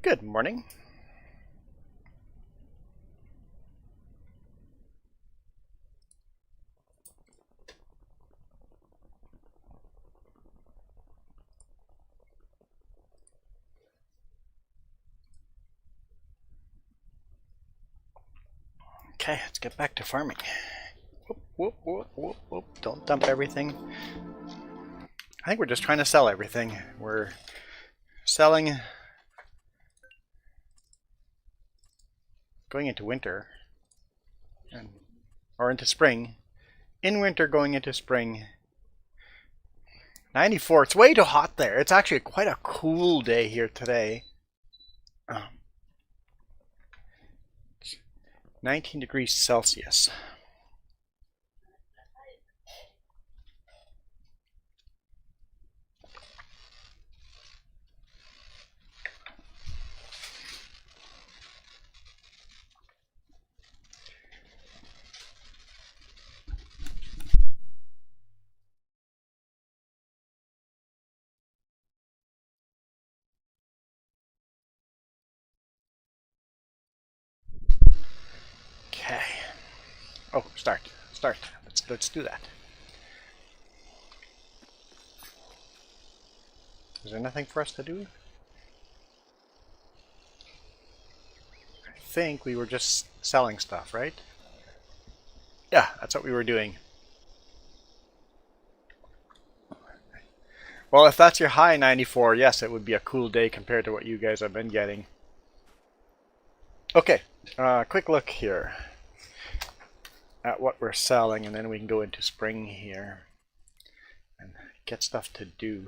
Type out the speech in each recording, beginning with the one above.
Good morning. Okay, let's get back to farming. Whoop, whoop, whoop, whoop, whoop. Don't dump everything. I think we're just trying to sell everything. We're selling, going into winter, or into spring. In winter, going into spring. 94. It's way too hot there. It's actually quite a cool day here today. 19 degrees Celsius. Okay. Oh, start. Let's do that. Is there nothing for us to do? I think we were just selling stuff, right? Yeah, that's what we were doing. Well, if that's your high 94, yes, it would be a cool day compared to what you guys have been getting. Okay, quick look here at what we're selling, and then we can go into spring here and get stuff to do.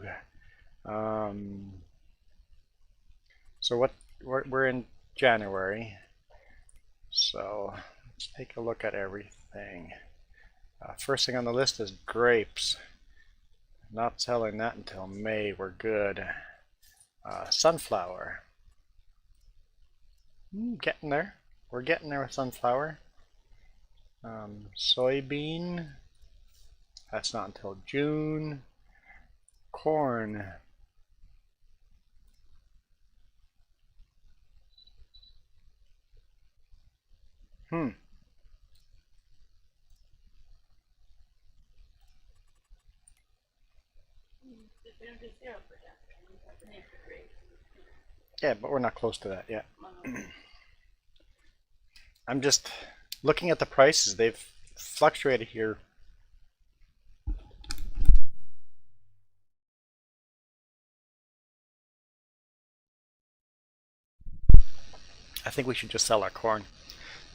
So we're in January, so let's take a look at everything. First thing on the list is grapes. Not selling that until May. We're good. Sunflower. Getting there. We're getting there with sunflower. Soybean. That's not until June. Corn. Yeah, but we're not close to that yet. I'm just looking at the prices. They've fluctuated here. I think we should just sell our corn.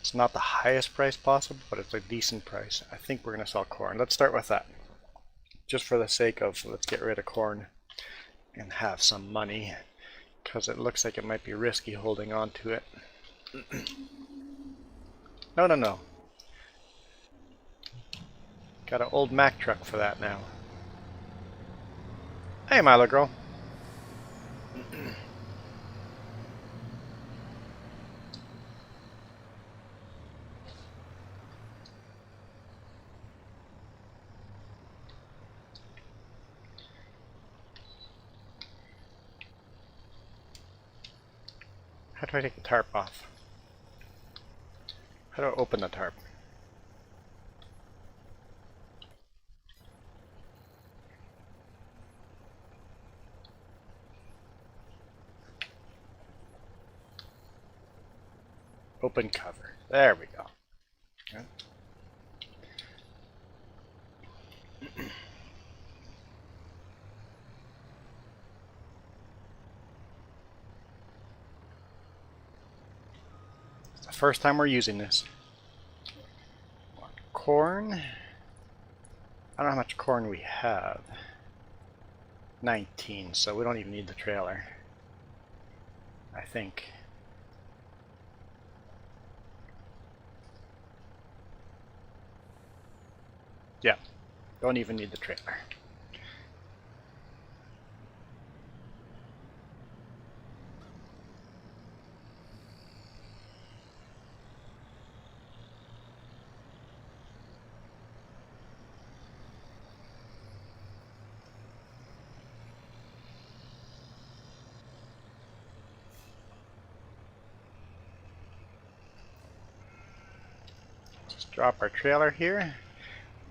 It's not the highest price possible, but it's a decent price. I think we're going to sell corn. Let's start with that. Just for the sake of, let's get rid of corn and have some money, because it looks like it might be risky holding on to it. No. Got an old Mack truck for that now. Hey, Milo girl. How do I take the tarp off? How do I open the tarp? Open cover. There we go. Okay. It's the first time we're using this. Corn. I don't know how much corn we have. 19, so we don't even need the trailer. I think. Yeah, don't even need the trailer. drop our trailer here.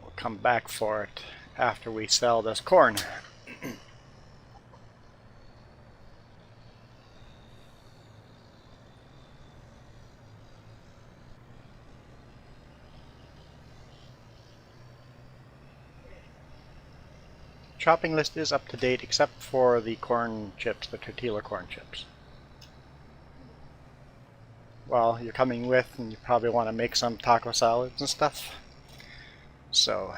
We'll come back for it after we sell this corn. Shopping list is up to date except for the corn chips, the tortilla corn chips. Well, you're coming with and you probably want to make some taco salads and stuff. So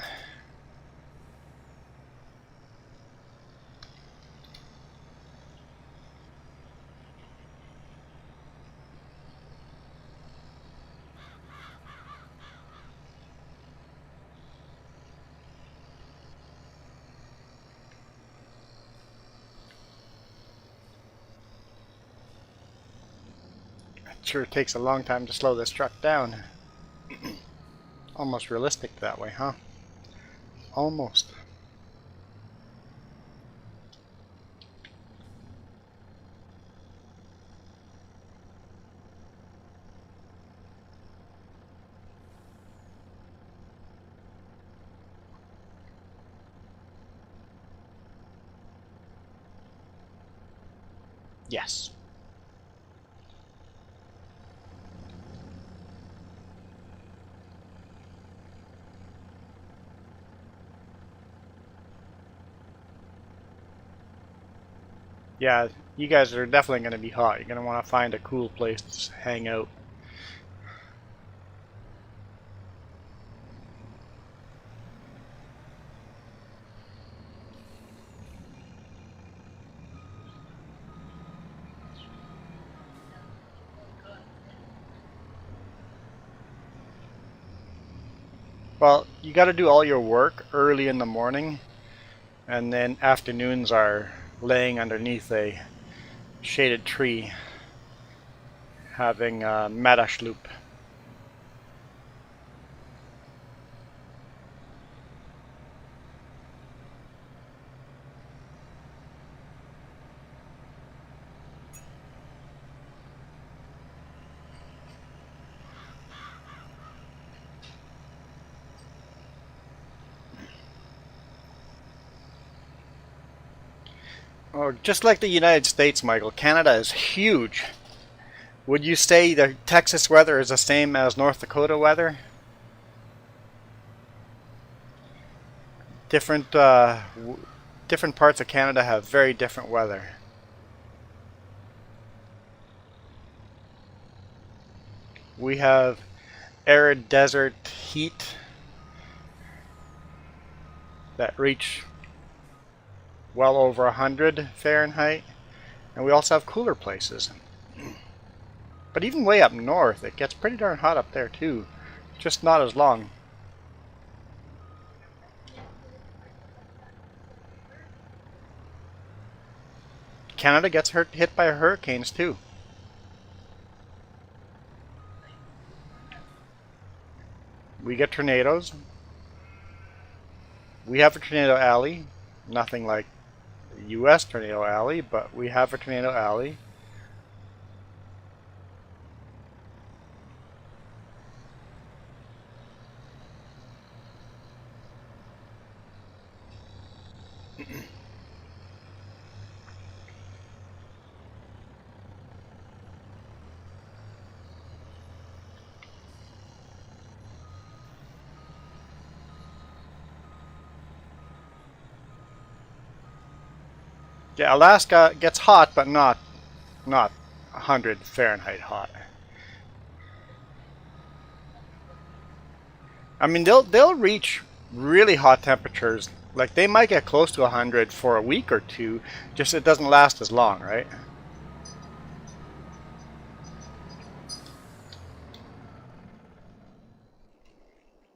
sure takes a long time to slow this truck down. Almost realistic that way, huh? Almost. Yes. Yeah, you guys are definitely going to be hot. You're going to want to find a cool place to hang out. Well, you got to do all your work early in the morning, and then afternoons are laying underneath a shaded tree having a medash loop. Oh, just like the United States, Michael, Canada is huge. Would you say the Texas weather is the same as North Dakota weather? Different different parts of Canada have very different weather. We have arid desert heat that reach well over 100 Fahrenheit, and we also have cooler places. But even way up north, it gets pretty darn hot up there too, just not as long. Canada gets hit by hurricanes too. We get tornadoes. We have a tornado alley. Nothing like the US tornado alley, but we have a tornado alley. Yeah, Alaska gets hot, but not 100 Fahrenheit hot. I mean, they'll reach really hot temperatures. Like they might get close to 100 for a week or two. Just it doesn't last as long, right?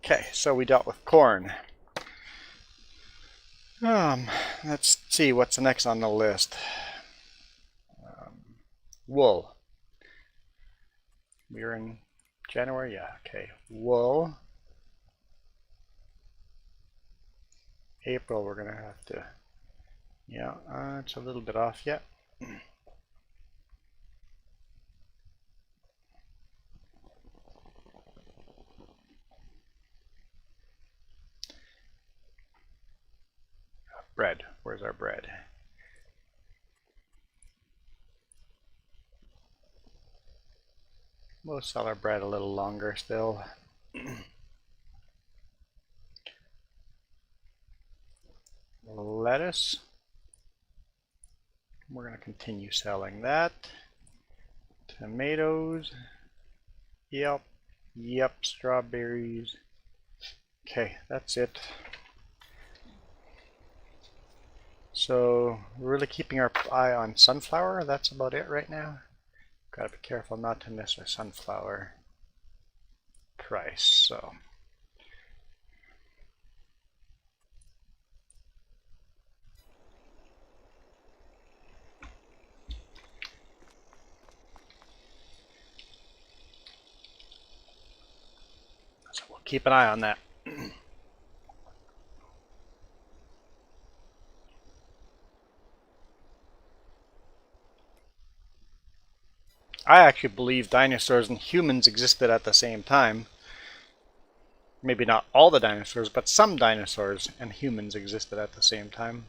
Okay, so we dealt with corn. Let's see what's next on the list. Wool. We're in January, yeah. Okay, wool. April, we're gonna have to. Yeah, it's a little bit off yet. bread. Where's our bread? We'll sell our bread a little longer still. Lettuce. We're going to continue selling that. Tomatoes. Yep. Yep. Strawberries. Okay, that's it. So we're really keeping our eye on sunflower. That's about it right now. Gotta be careful not to miss our sunflower price. So we'll keep an eye on that. I actually believe dinosaurs and humans existed at the same time. Maybe not all the dinosaurs, but some dinosaurs and humans existed at the same time.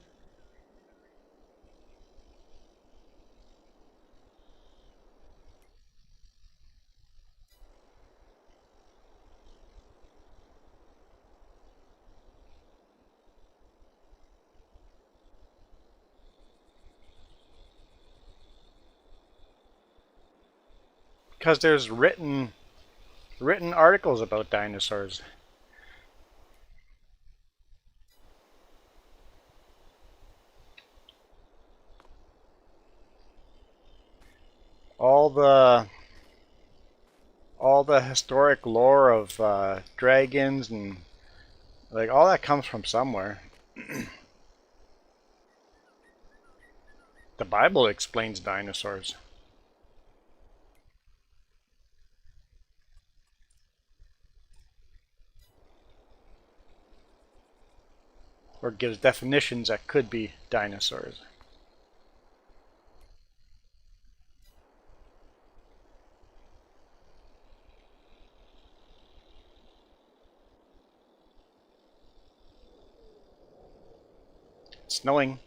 Because there's written articles about dinosaurs. All the historic lore of dragons and like all that comes from somewhere. The Bible explains dinosaurs. Or gives definitions that could be dinosaurs. It's snowing.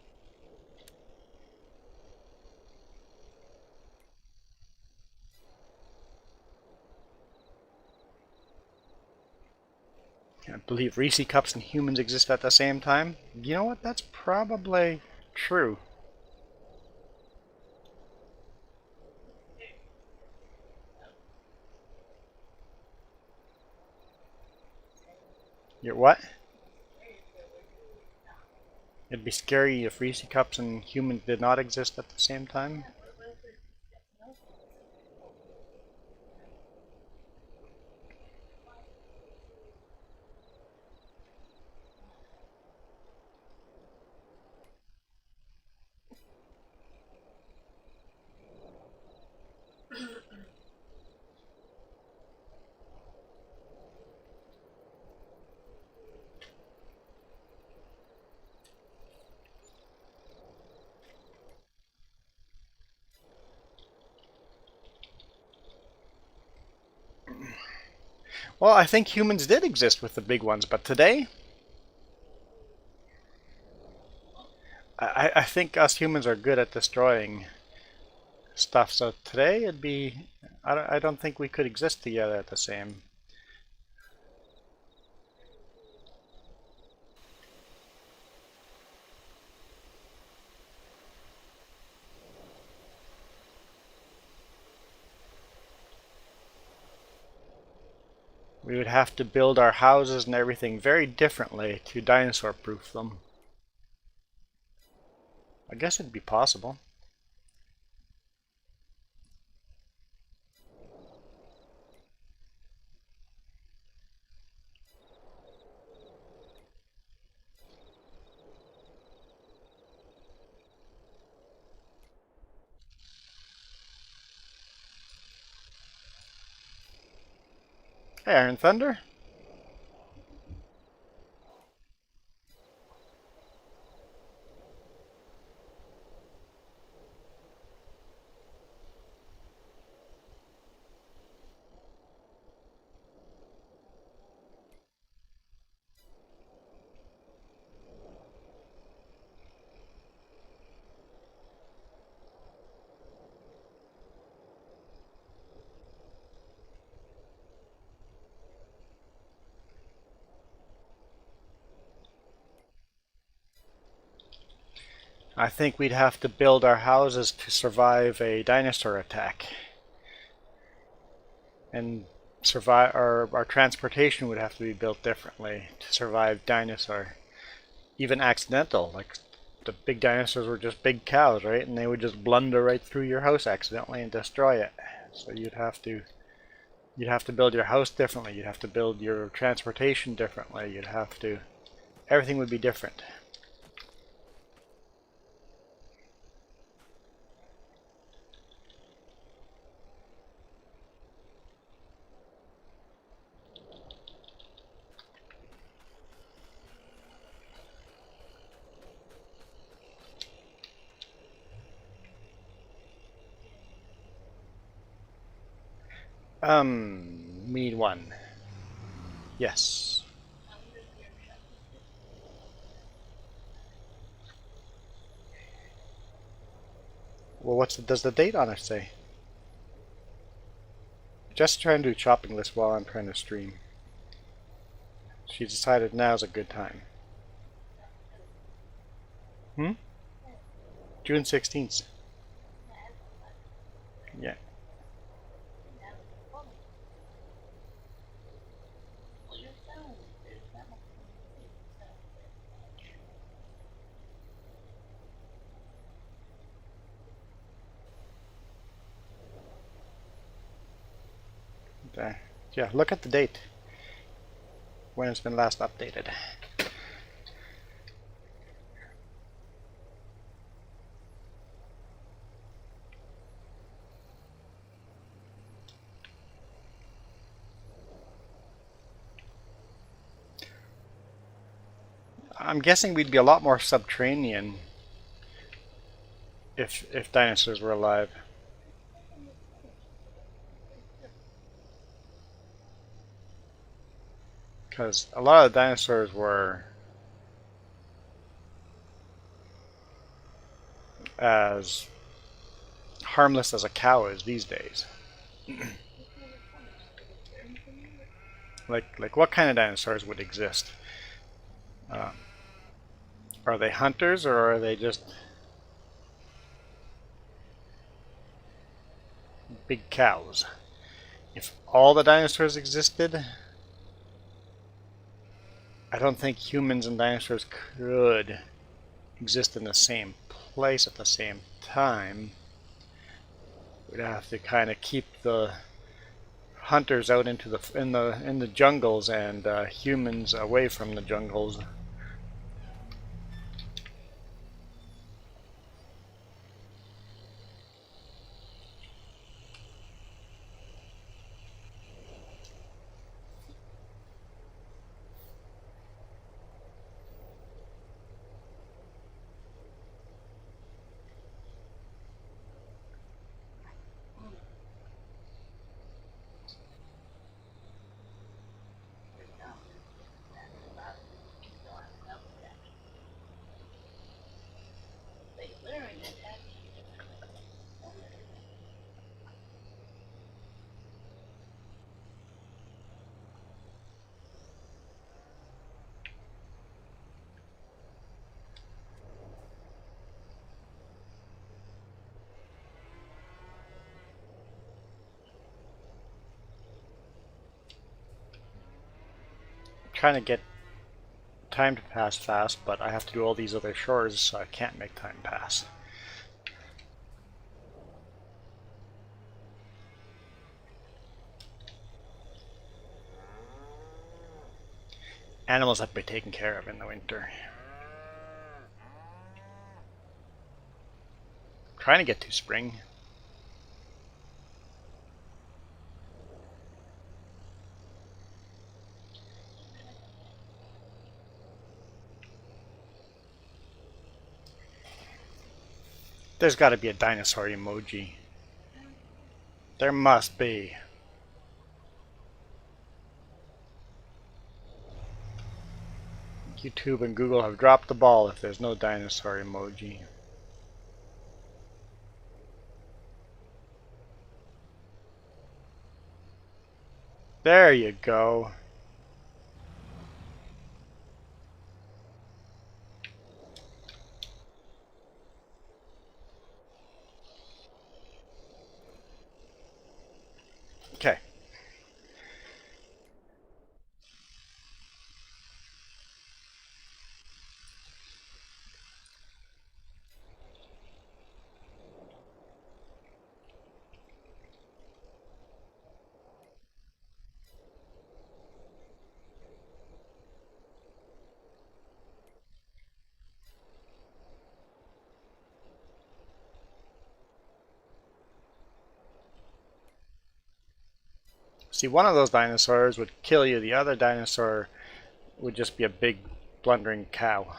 I believe Reese cups and humans exist at the same time. You know what? That's probably true. You're what? It'd be scary if Reese cups and humans did not exist at the same time. Well, I think humans did exist with the big ones, but today, I think us humans are good at destroying stuff. So today, it'd be, I don't think we could exist together at the same. We would have to build our houses and everything very differently to dinosaur-proof them. I guess it'd be possible. Hey, Iron Thunder. I think we'd have to build our houses to survive a dinosaur attack. And survive our transportation would have to be built differently to survive dinosaur. Even accidental, like the big dinosaurs were just big cows, right? And they would just blunder right through your house accidentally and destroy it. So you'd have to build your house differently. You'd have to build your transportation differently. Everything would be different. We need one. Yes. Well, does the date on it say? Just trying to do shopping list while I'm trying to stream. She decided now's a good time. June 16th. Yeah. Yeah, look at the date when it's been last updated. I'm guessing we'd be a lot more subterranean if dinosaurs were alive. Because a lot of the dinosaurs were as harmless as a cow is these days. like what kind of dinosaurs would exist? Are they hunters or are they just big cows? If all the dinosaurs existed, I don't think humans and dinosaurs could exist in the same place at the same time. We'd have to kind of keep the hunters out in the jungles and humans away from the jungles. Trying to get time to pass fast, but I have to do all these other chores, so I can't make time pass. Animals have to be taken care of in the winter. Trying to get to spring. There's got to be a dinosaur emoji. There must be. YouTube and Google have dropped the ball if there's no dinosaur emoji. There you go. Okay. See, one of those dinosaurs would kill you. The other dinosaur would just be a big blundering cow.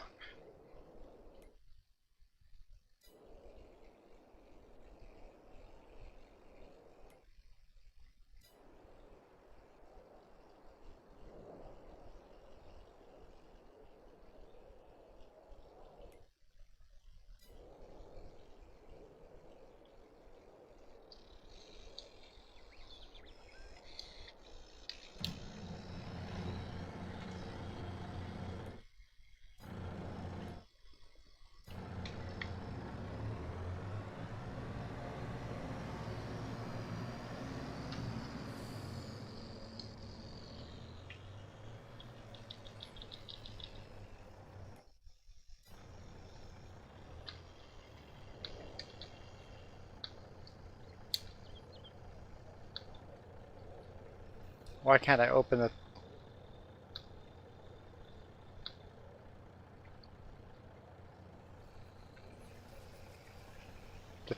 Why can't I open the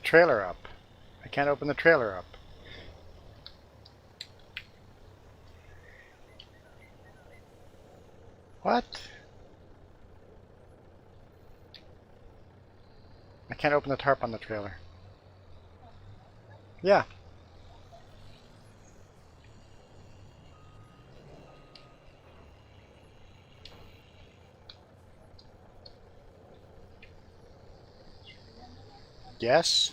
trailer up? I can't open the trailer up. What? I can't open the tarp on the trailer. Yeah. Yes.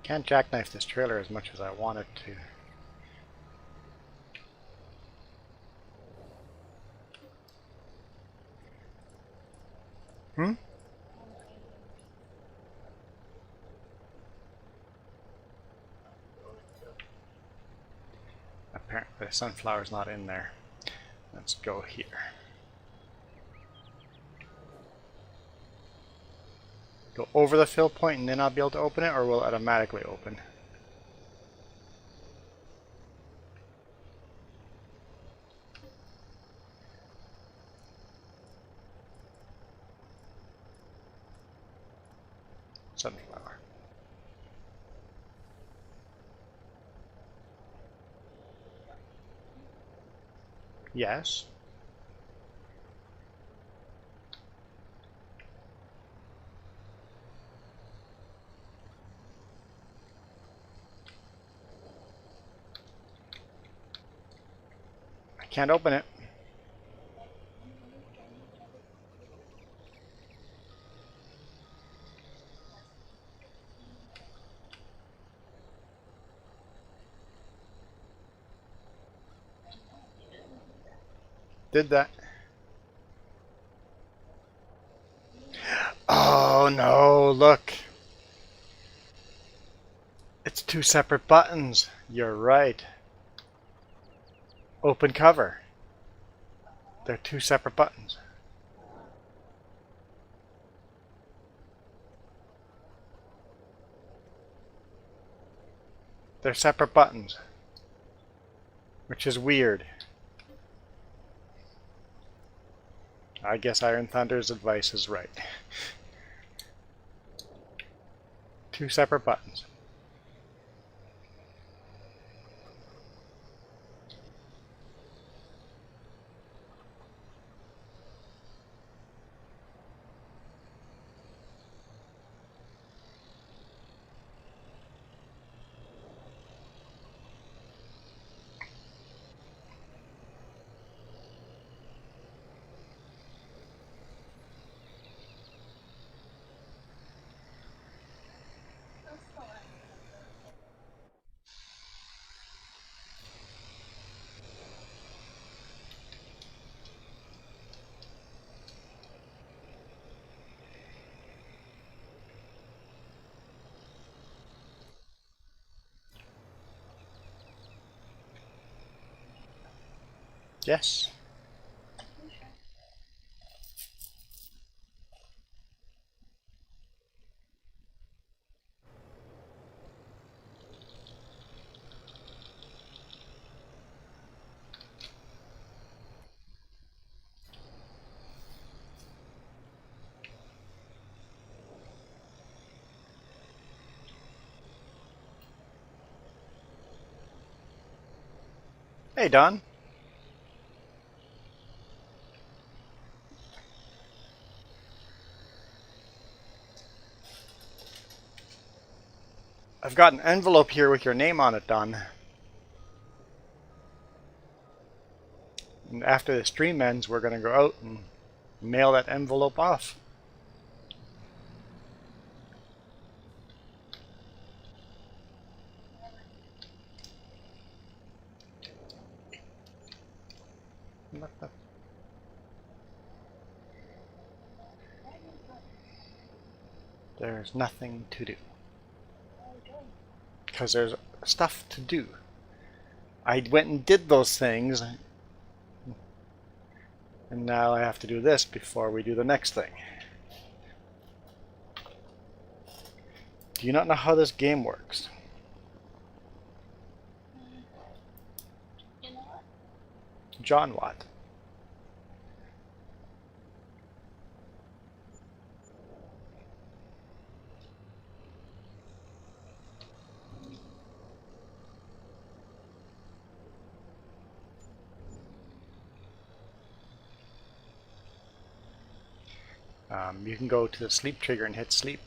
Can't jackknife this trailer as much as I want it to. Hmm? Apparently the sunflower's not in there. Let's go here. Go over the fill point and then I'll be able to open it, or will it automatically open? Sunflower. Yes. I can't open it. Did that. Oh no, look. It's two separate buttons. You're right. Open cover. They're two separate buttons. They're separate buttons. Which is weird. I guess Iron Thunder's advice is right. Two separate buttons. Yes. Hey, Don. I've got an envelope here with your name on it, Don. And after the stream ends, we're going to go out and mail that envelope off. There's nothing to do. Because there's stuff to do. I went and did those things, and now I have to do this before we do the next thing. Do you not know how this game works? John Watt. You can go to the sleep trigger and hit sleep.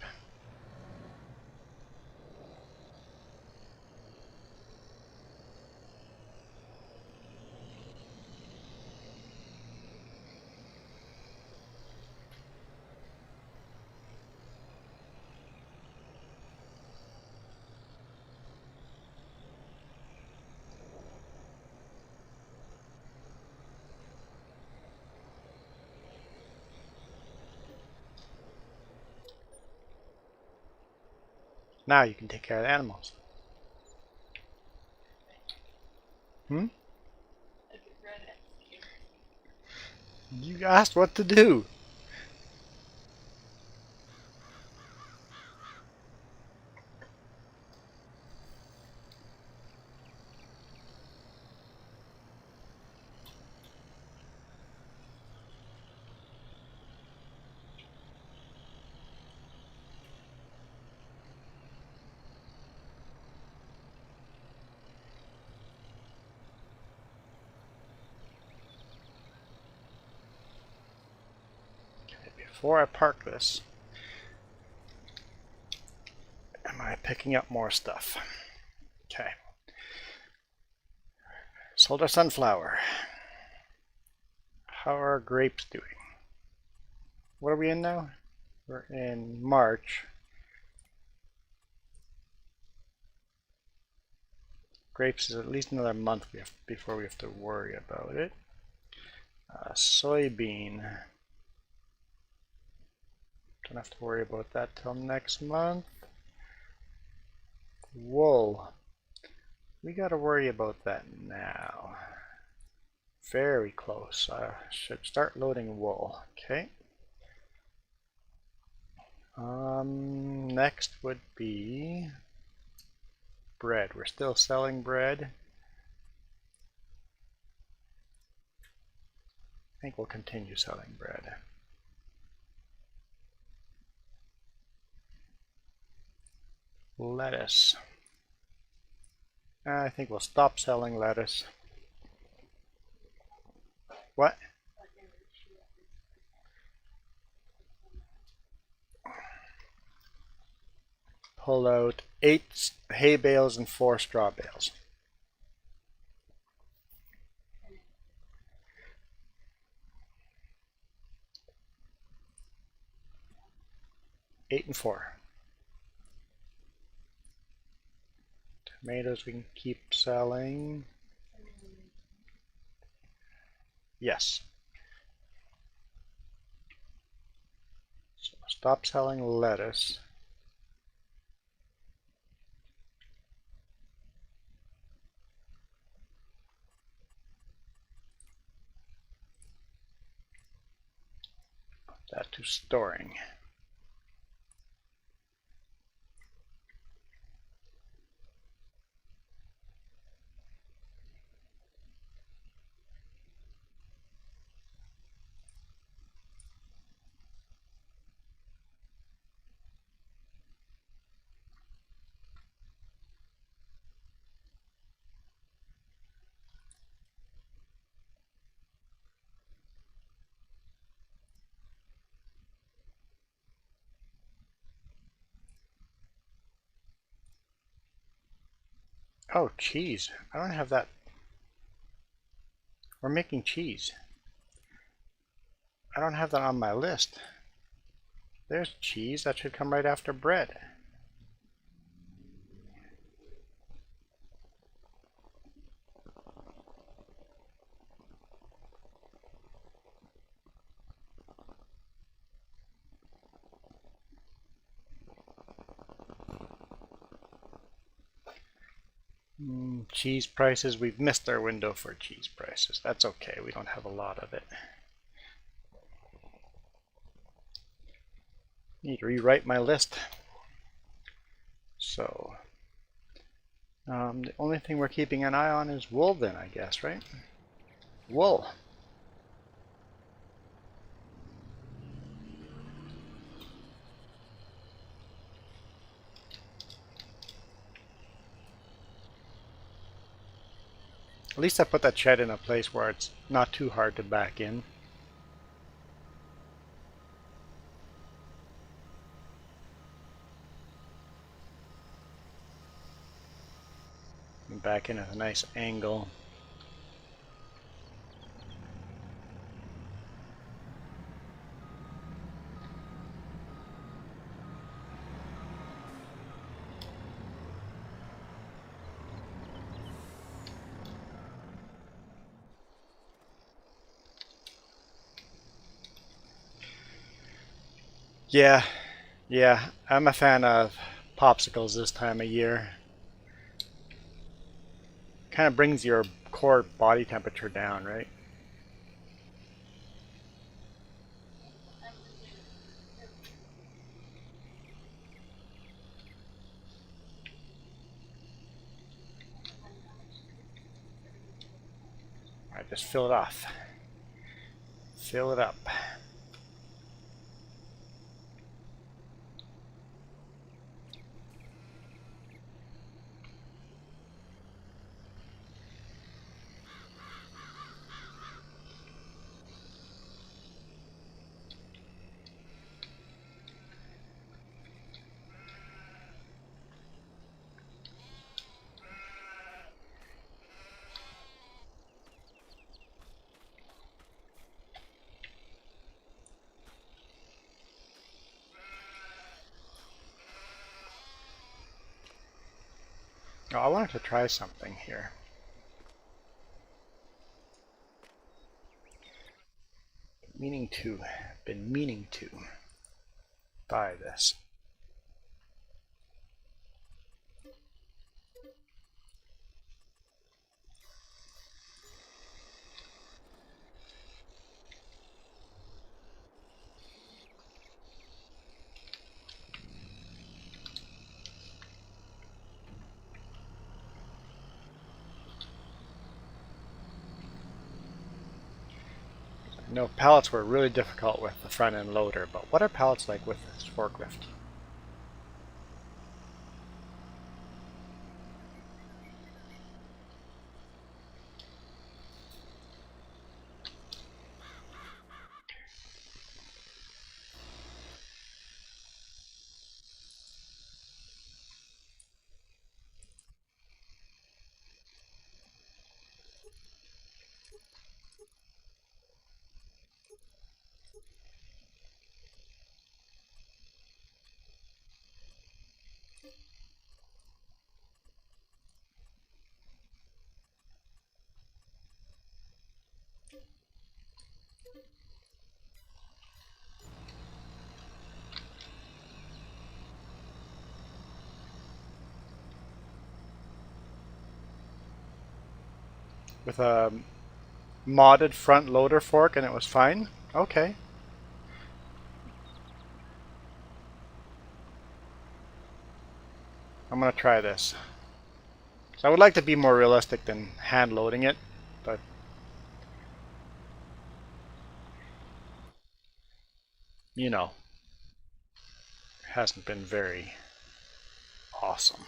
Now you can take care of the animals. You asked what to do. Before I park this, am I picking up more stuff? Okay. Sold our sunflower. How are our grapes doing? What are we in now? We're in March. Grapes is at least another month before we have to worry about it. Soybean. Don't have to worry about that till next month. Wool. We got to worry about that now. Very close. I should start loading wool. Okay. Next would be bread. We're still selling bread. I think we'll continue selling bread. Lettuce. I think we'll stop selling lettuce. What? Pull out 8 hay bales and 4 straw bales. 8 and 4. Tomatoes we can keep selling. Yes. So stop selling lettuce. That to storing. Oh, cheese. I don't have that. We're making cheese. I don't have that on my list. There's cheese. That should come right after bread. Cheese prices. We've missed our window for cheese prices. That's okay. We don't have a lot of it. Need to rewrite my list. So, the only thing we're keeping an eye on is wool then, I guess, right? Wool. At least I put that shed in a place where it's not too hard to back in. And back in at a nice angle. Yeah, I'm a fan of popsicles this time of year. Kind of brings your core body temperature down, right? Alright, just fill it off. Fill it up. Oh, I wanted to try something here. Been meaning to buy this. No, pallets were really difficult with the front end loader, but what are pallets like with this forklift? With a modded front loader fork and it was fine? Okay. I'm going to try this. So I would like to be more realistic than hand loading it, but you know, it hasn't been very awesome.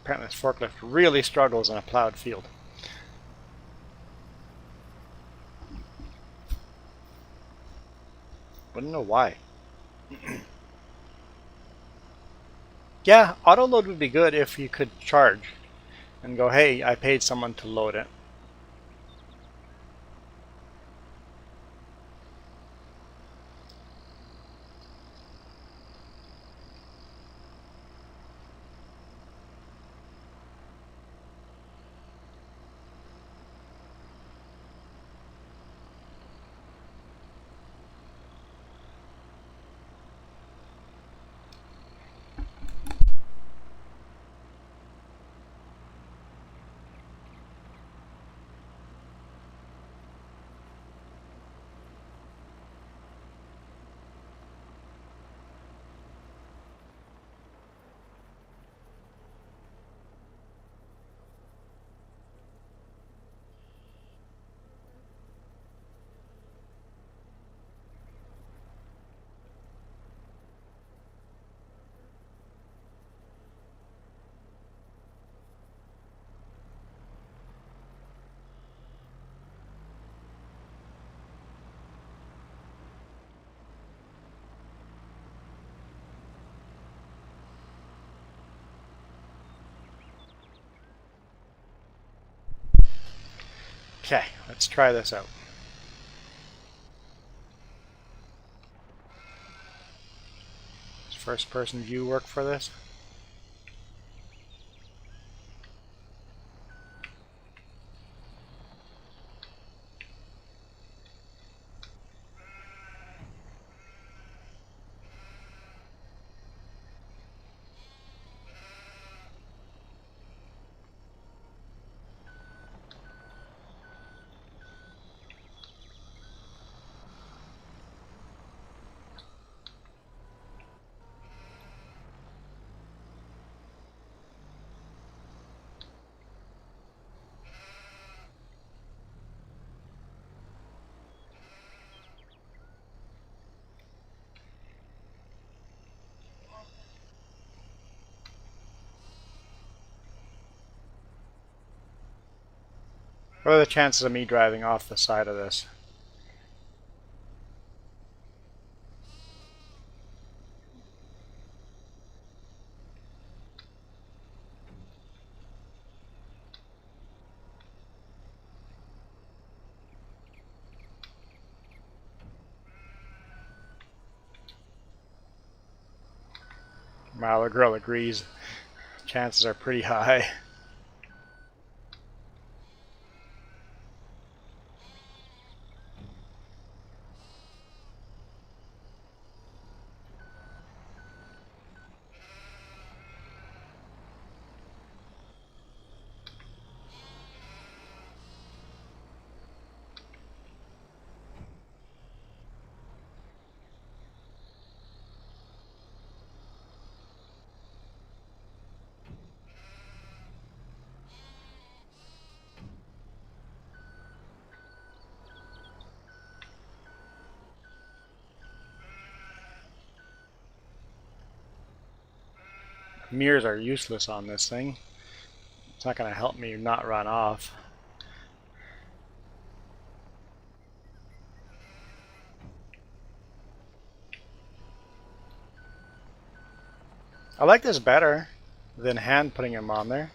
Apparently this forklift really struggles in a plowed field. Wouldn't know why. Yeah, auto load would be good if you could charge and go, hey, I paid someone to load it. Okay, let's try this out. Does first person view work for this? What are the chances of me driving off the side of this? Wow, the girl agrees. Chances are pretty high. Mirrors are useless on this thing. It's not going to help me not run off. I like this better than hand putting them on there.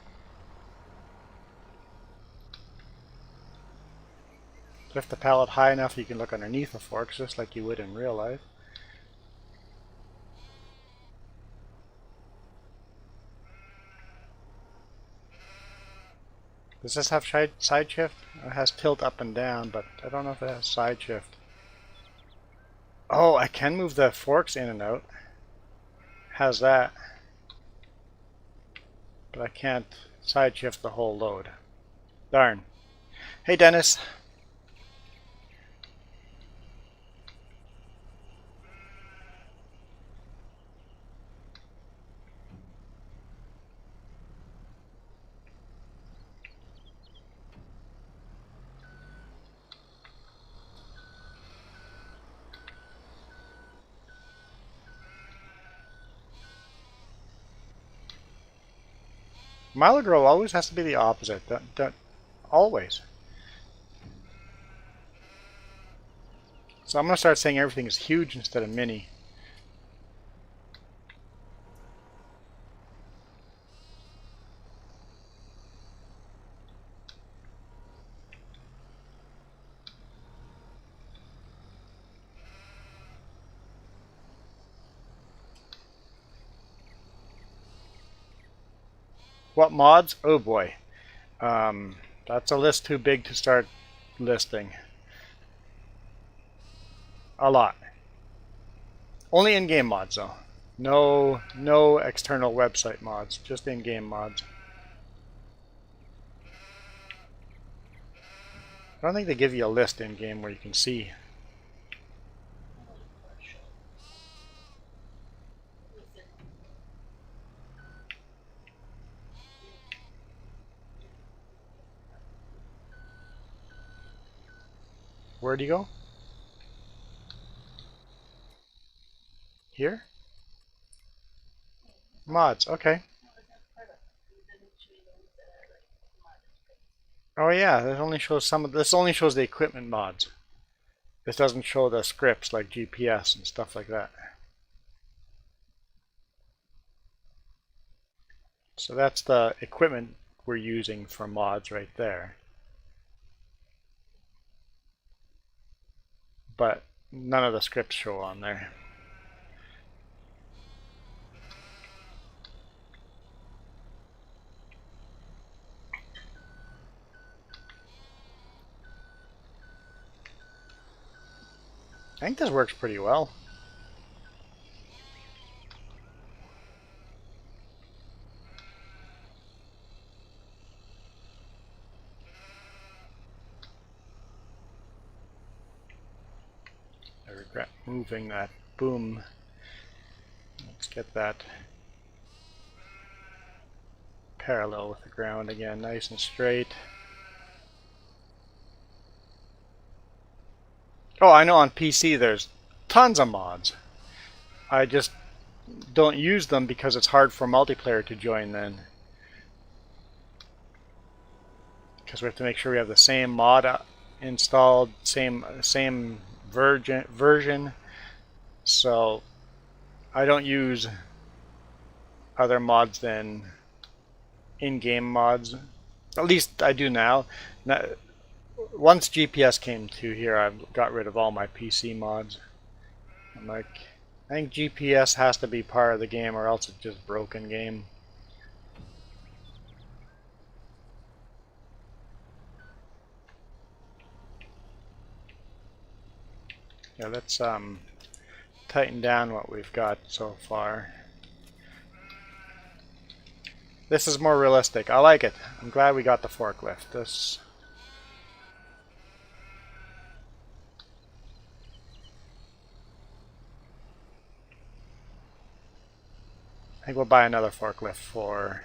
Lift the pallet high enough you can look underneath the forks just like you would in real life. Does this have side shift? It has tilt up and down, but I don't know if it has side shift. Oh, I can move the forks in and out. Has that. But I can't side shift the whole load. Darn. Hey, Dennis. Milo Grow always has to be the opposite. Always. So I'm going to start saying everything is huge instead of mini. What mods? Oh boy. That's a list too big to start listing. A lot. Only in-game mods though. No external website mods, just in-game mods. I don't think they give you a list in-game where you can see. Where'd you go? Here? Mods, okay. Oh yeah, this only shows this only shows the equipment mods. This doesn't show the scripts like GPS and stuff like that. So that's the equipment we're using for mods right there. But none of the scripts show on there. I think this works pretty well. I regret moving that boom. Let's get that parallel with the ground again, nice and straight. Oh, I know on PC there's tons of mods. I just don't use them because it's hard for multiplayer to join then. Because we have to make sure we have the same mod installed, same version. So I don't use other mods than in-game mods. At least I do now. Once GPS came to here, I got rid of all my PC mods. I'm like, I think GPS has to be part of the game or else it's just broken game. Yeah, let's tighten down what we've got so far. This is more realistic. I like it. I'm glad we got the forklift. This. I think we'll buy another forklift for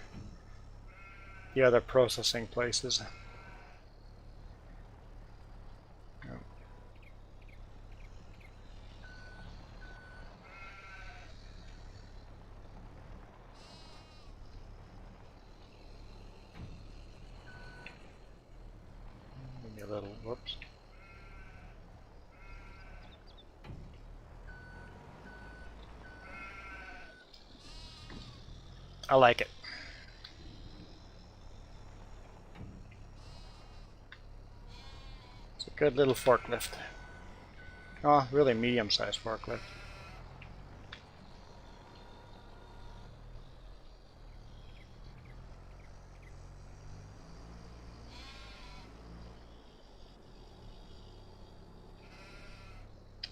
the other processing places. Maybe a little, whoops. I like it. It's a good little forklift. Oh, really medium-sized forklift.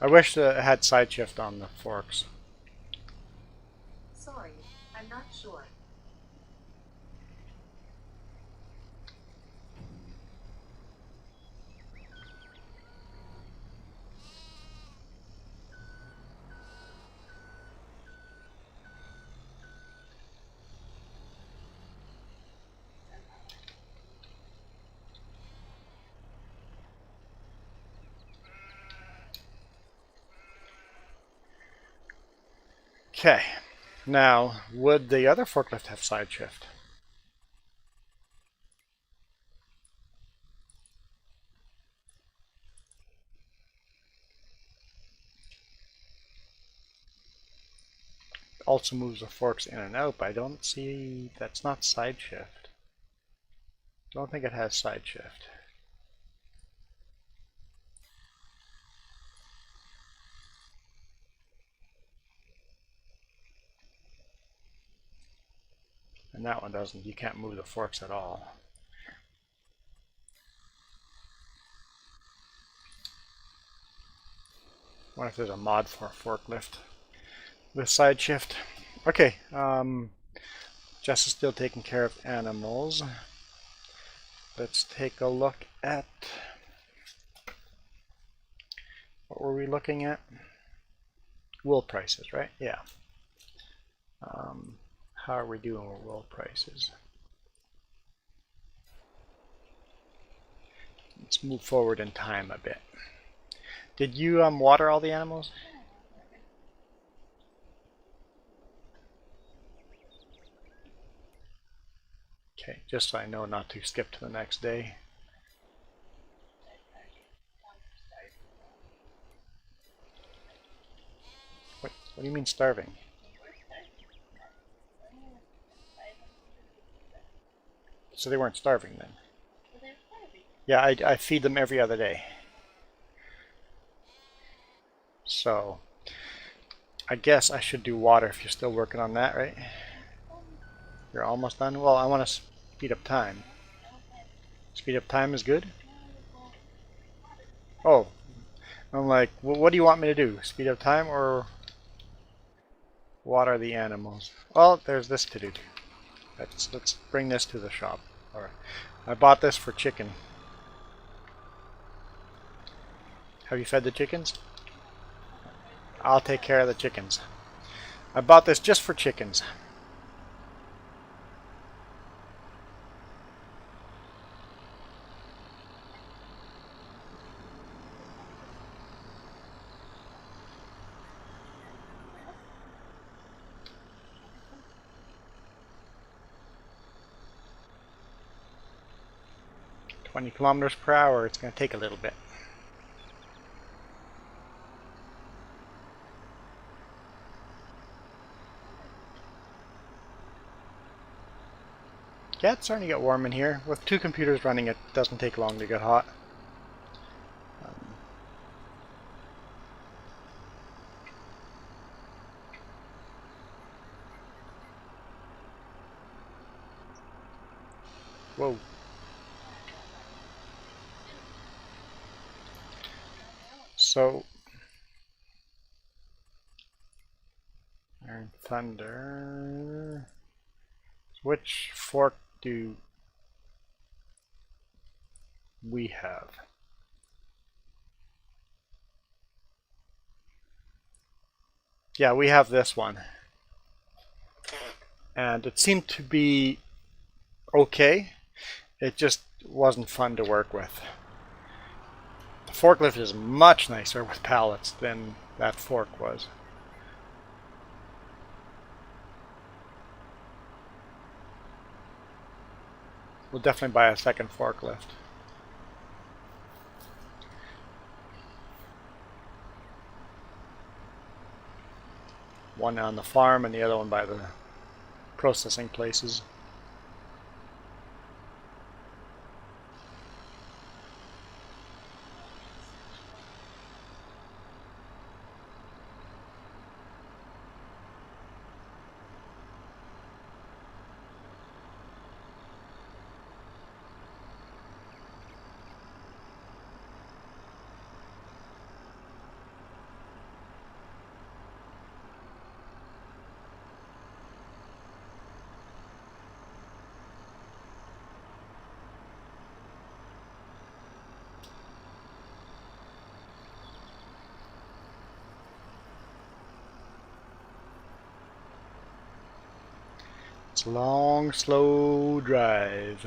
I wish it had side shift on the forks. Sorry, I'm not sure. Okay, now would the other forklift have side shift? Also moves the forks in and out, but I don't see, that's not side shift. Don't think it has side shift. And that one doesn't. You can't move the forks at all. I wonder if there's a mod for a forklift with side shift. Okay, Jess is still taking care of animals. Let's take a look at, what were we looking at? Wool prices, right? Yeah. How are we doing with wool prices? Let's move forward in time a bit. Did you water all the animals? Okay, just so I know not to skip to the next day. What do you mean starving? So they weren't starving then? Yeah, I feed them every other day. So I guess I should do water if you're still working on that, right? You're almost done? Well, I want to speed up time. Speed up time is good? Oh, I'm like, well, what do you want me to do? Speed up time or water the animals? Well, there's this to do. Let's bring this to the shop. Alright. I bought this for chicken. Have you fed the chickens? I'll take care of the chickens. I bought this just for chickens. "20 kilometers per hour. It's going to take a little bit. Yeah, it's starting to get warm in here. With 2 computers running, it doesn't take long to get hot. Whoa. So, Iron Thunder. Which fork do we have? Yeah, we have this one. And it seemed to be okay. It just wasn't fun to work with. The forklift is much nicer with pallets than that fork was. We'll definitely buy a second forklift. One on the farm and the other one by the processing places. It's a long, slow drive.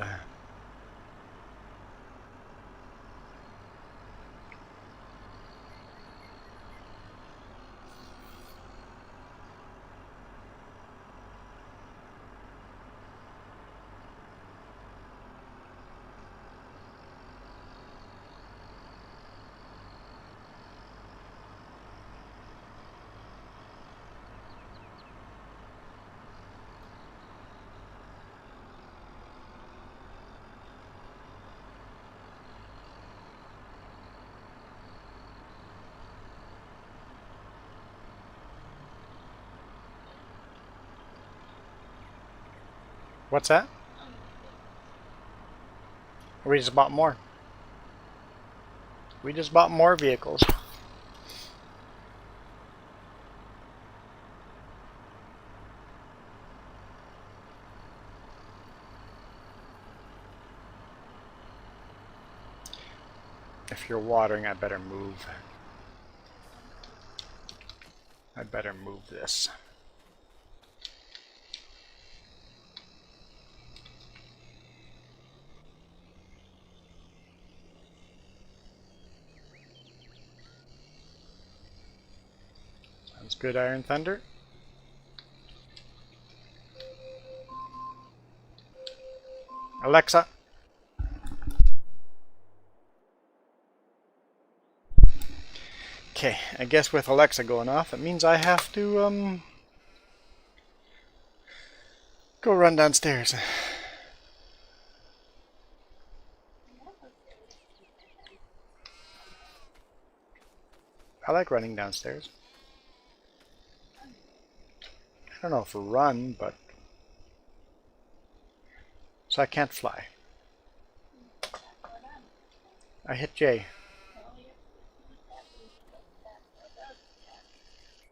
What's that? We just bought more. We just bought more vehicles. If you're watering, I better move. I better move this. Sounds good, Iron Thunder. Alexa. Okay, I guess with Alexa going off, it means I have to go run downstairs. I like running downstairs. I don't know if run, but so I can't fly. I hit J.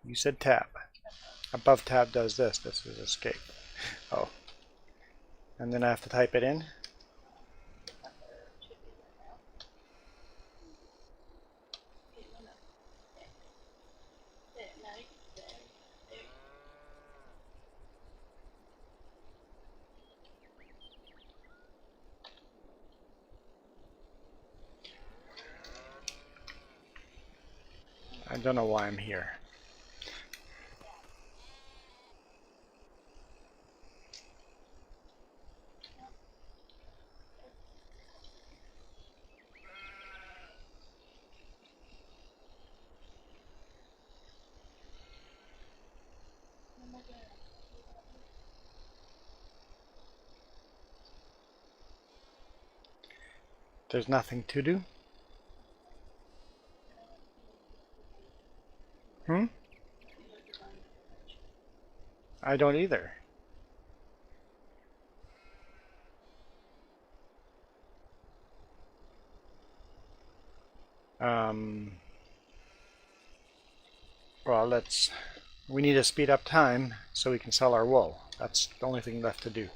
You said tab. Above tab does this. This is escape. Oh. And then I have to type it in. I don't know why I'm here. There's nothing to do. I don't either. Well, we need to speed up time so we can sell our wool. That's the only thing left to do.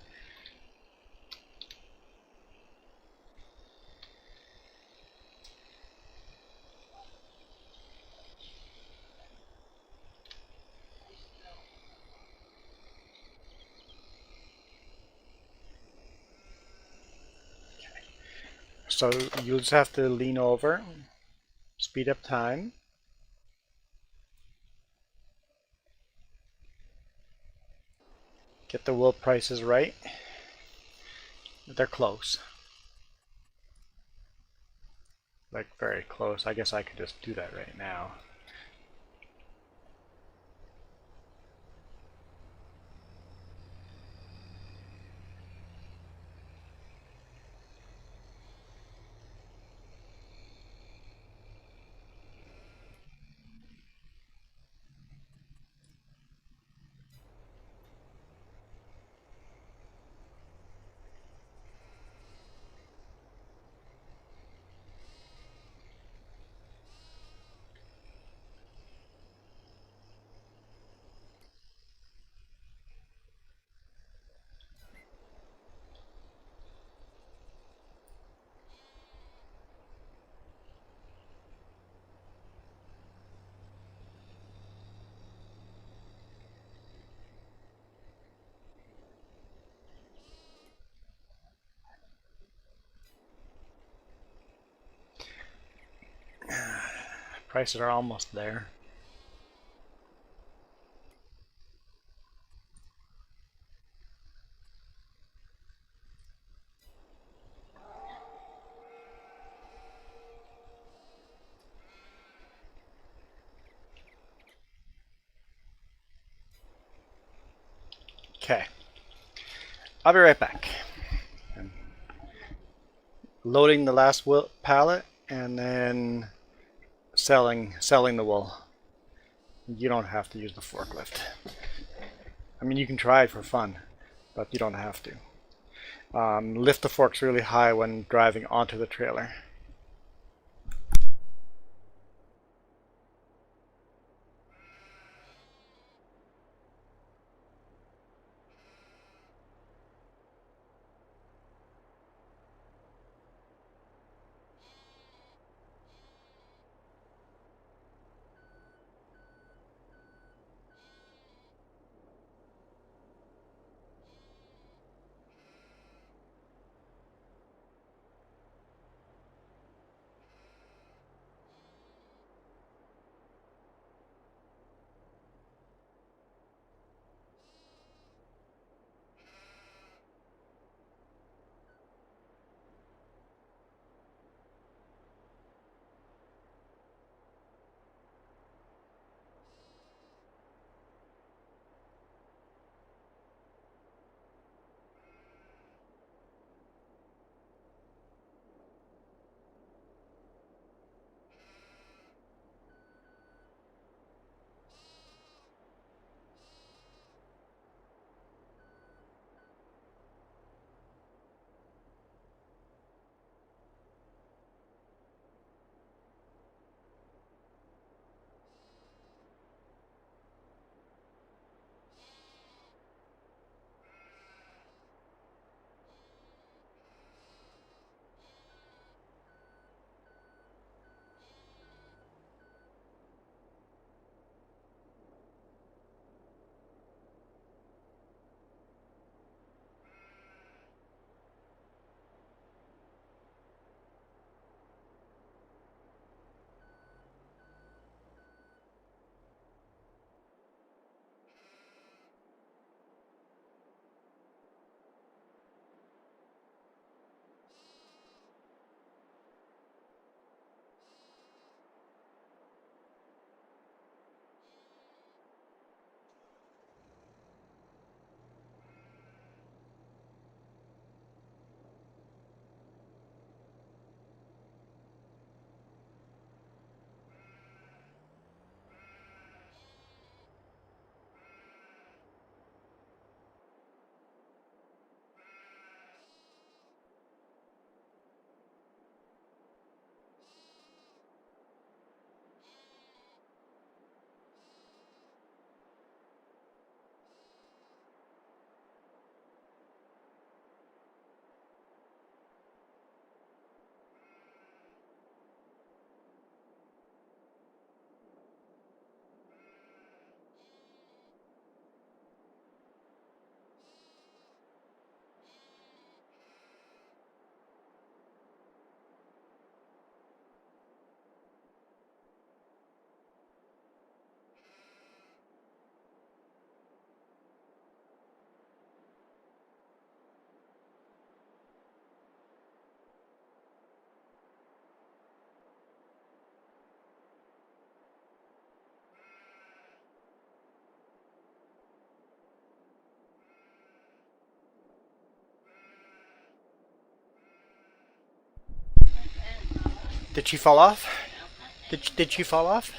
So you'll just have to lean over, speed up time. Get the wool prices right. They're close. Like very close. I guess I could just do that right now. Prices are almost there. Okay, I'll be right back. I'm loading the last pallet and then selling the wool. You don't have to use the forklift. I mean, you can try it for fun, but you don't have to. Lift the forks really high when driving onto the trailer. Did she fall off? Did she fall off?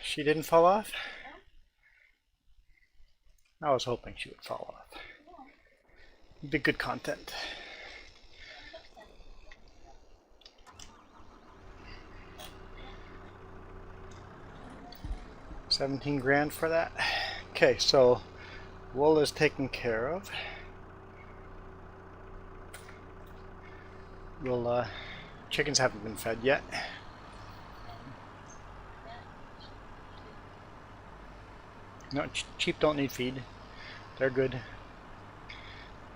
She didn't fall off? I was hoping she would fall off. It'd be good content. $17 grand for that. Okay, so wool is taken care of. We'll chickens haven't been fed yet. No, sheep don't need feed. They're good.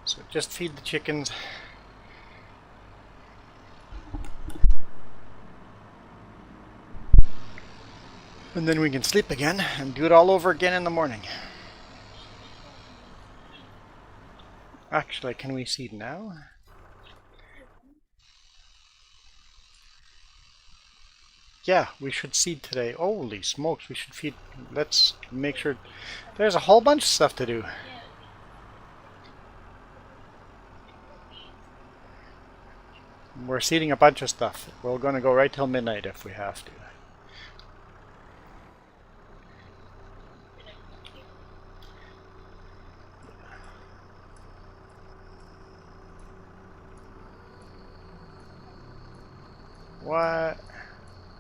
So just feed the chickens. And then we can sleep again and do it all over again in the morning. Actually, can we seed now? Yeah, we should seed today. Holy smokes, we should feed. Let's make sure. There's a whole bunch of stuff to do. We're seeding a bunch of stuff. We're going to go right till midnight if we have to. What?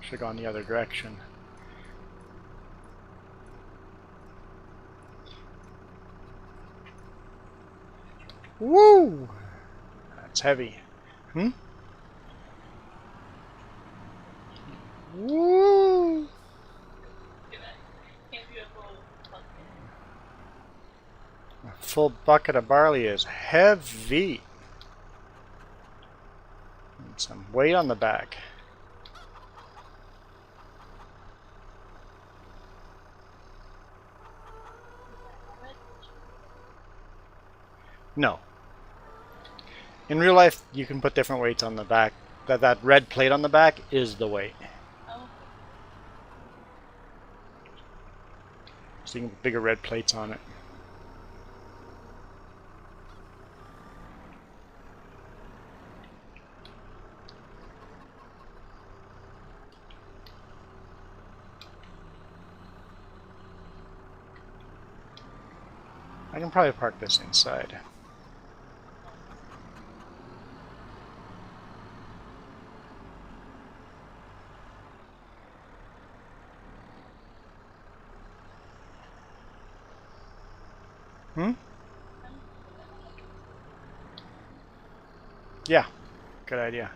Should have gone the other direction. Woo! That's heavy. Hmm? Woo! A full bucket of barley is heavy. And some weight on the back. No. In real life, you can put different weights on the back. That red plate on the back is the weight. So you can put bigger red plates on it. I can probably park this inside. Hmm? Yeah, good idea.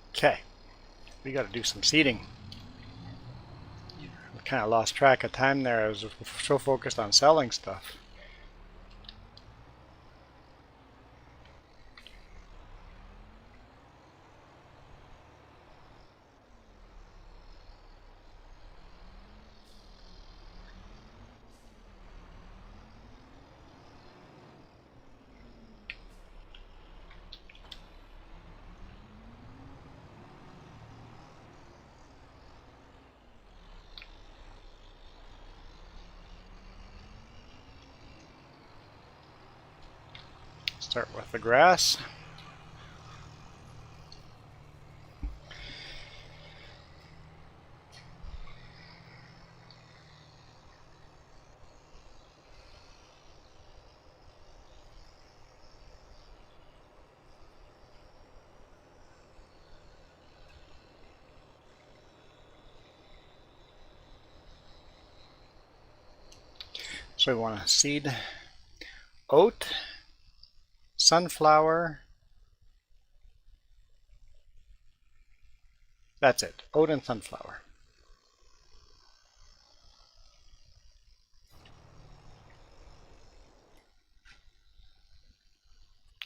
Okay, we got to do some seeding. I kind of lost track of time there. I was so focused on selling stuff. Start with the grass. So we want to seed oat, sunflower. That's it, oat and sunflower.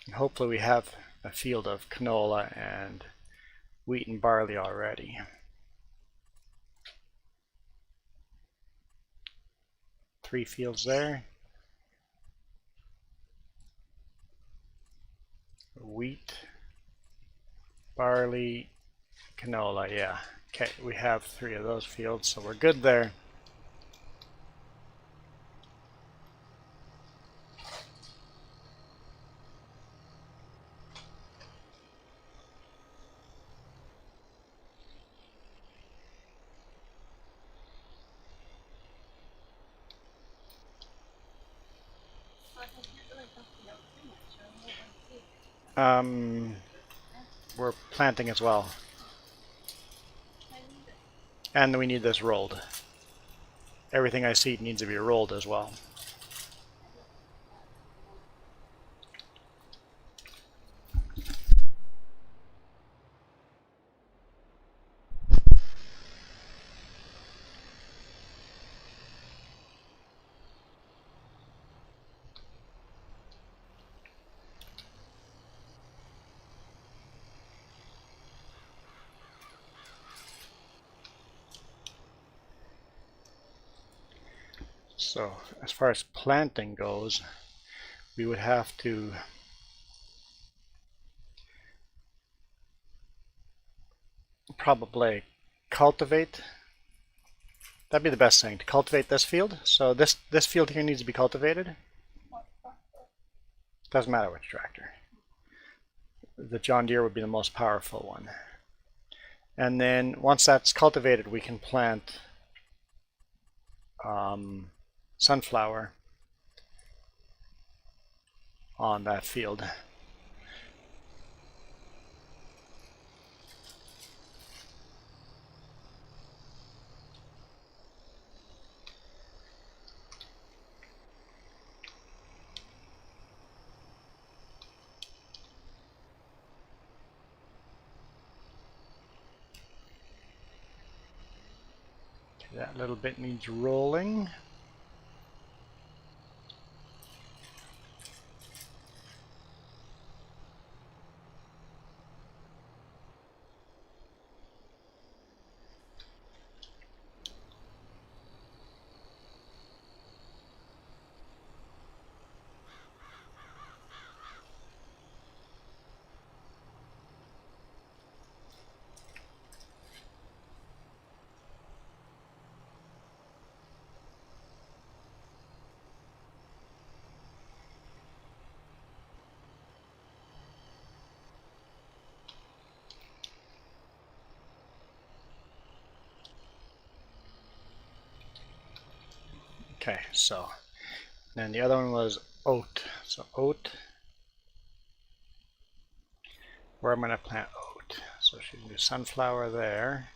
And hopefully we have a field of canola and wheat and barley already. Three fields there. Wheat, barley, canola, yeah. Okay, we have three of those fields, so we're good there. We're planting as well. And we need this rolled. Everything I seed needs to be rolled as well. So as far as planting goes, we would have to probably cultivate. That'd be the best thing, to cultivate this field. So this field here needs to be cultivated. Doesn't matter which tractor. The John Deere would be the most powerful one. And then once that's cultivated, we can plant sunflower on that field. That little bit needs rolling. Okay, so then the other one was oat. So oat, where am I going to plant oat? So she can do sunflower there.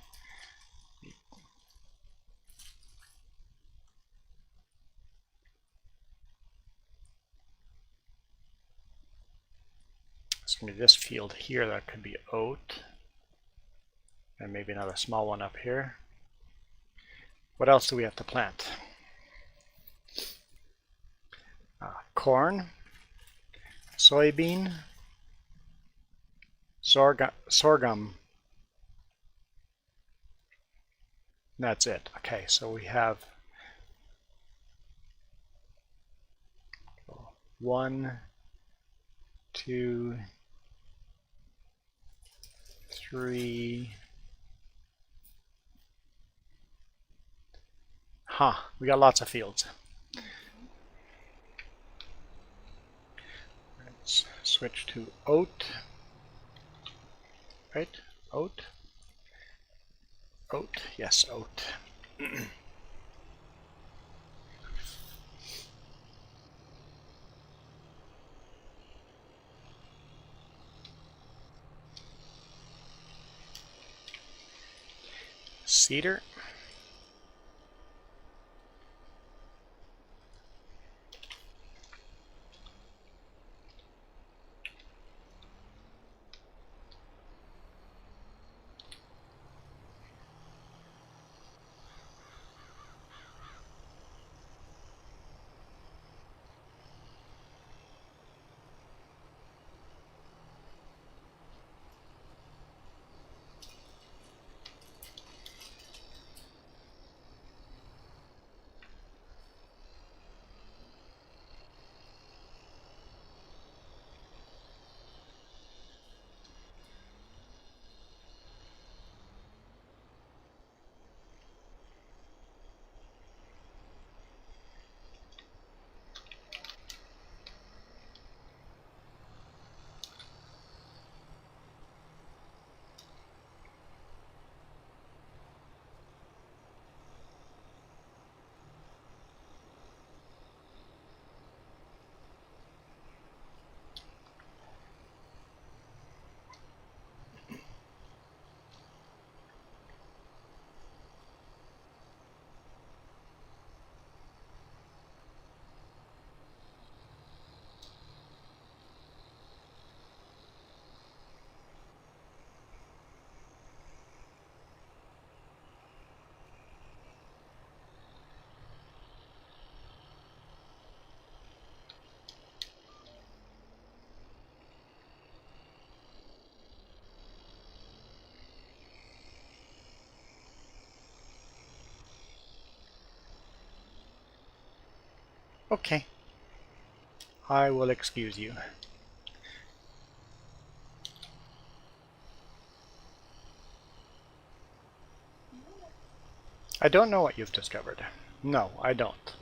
It's going to be this field here, that could be oat. And maybe another small one up here. What else do we have to plant? Corn, soybean, sorghum. That's it. Okay, so we have 1, 2, 3. We got lots of fields. Let's switch to oat. Right? Oat. Oat. Yes, oat. Cedar. Okay. I will excuse you. I don't know what you've discovered. No, I don't.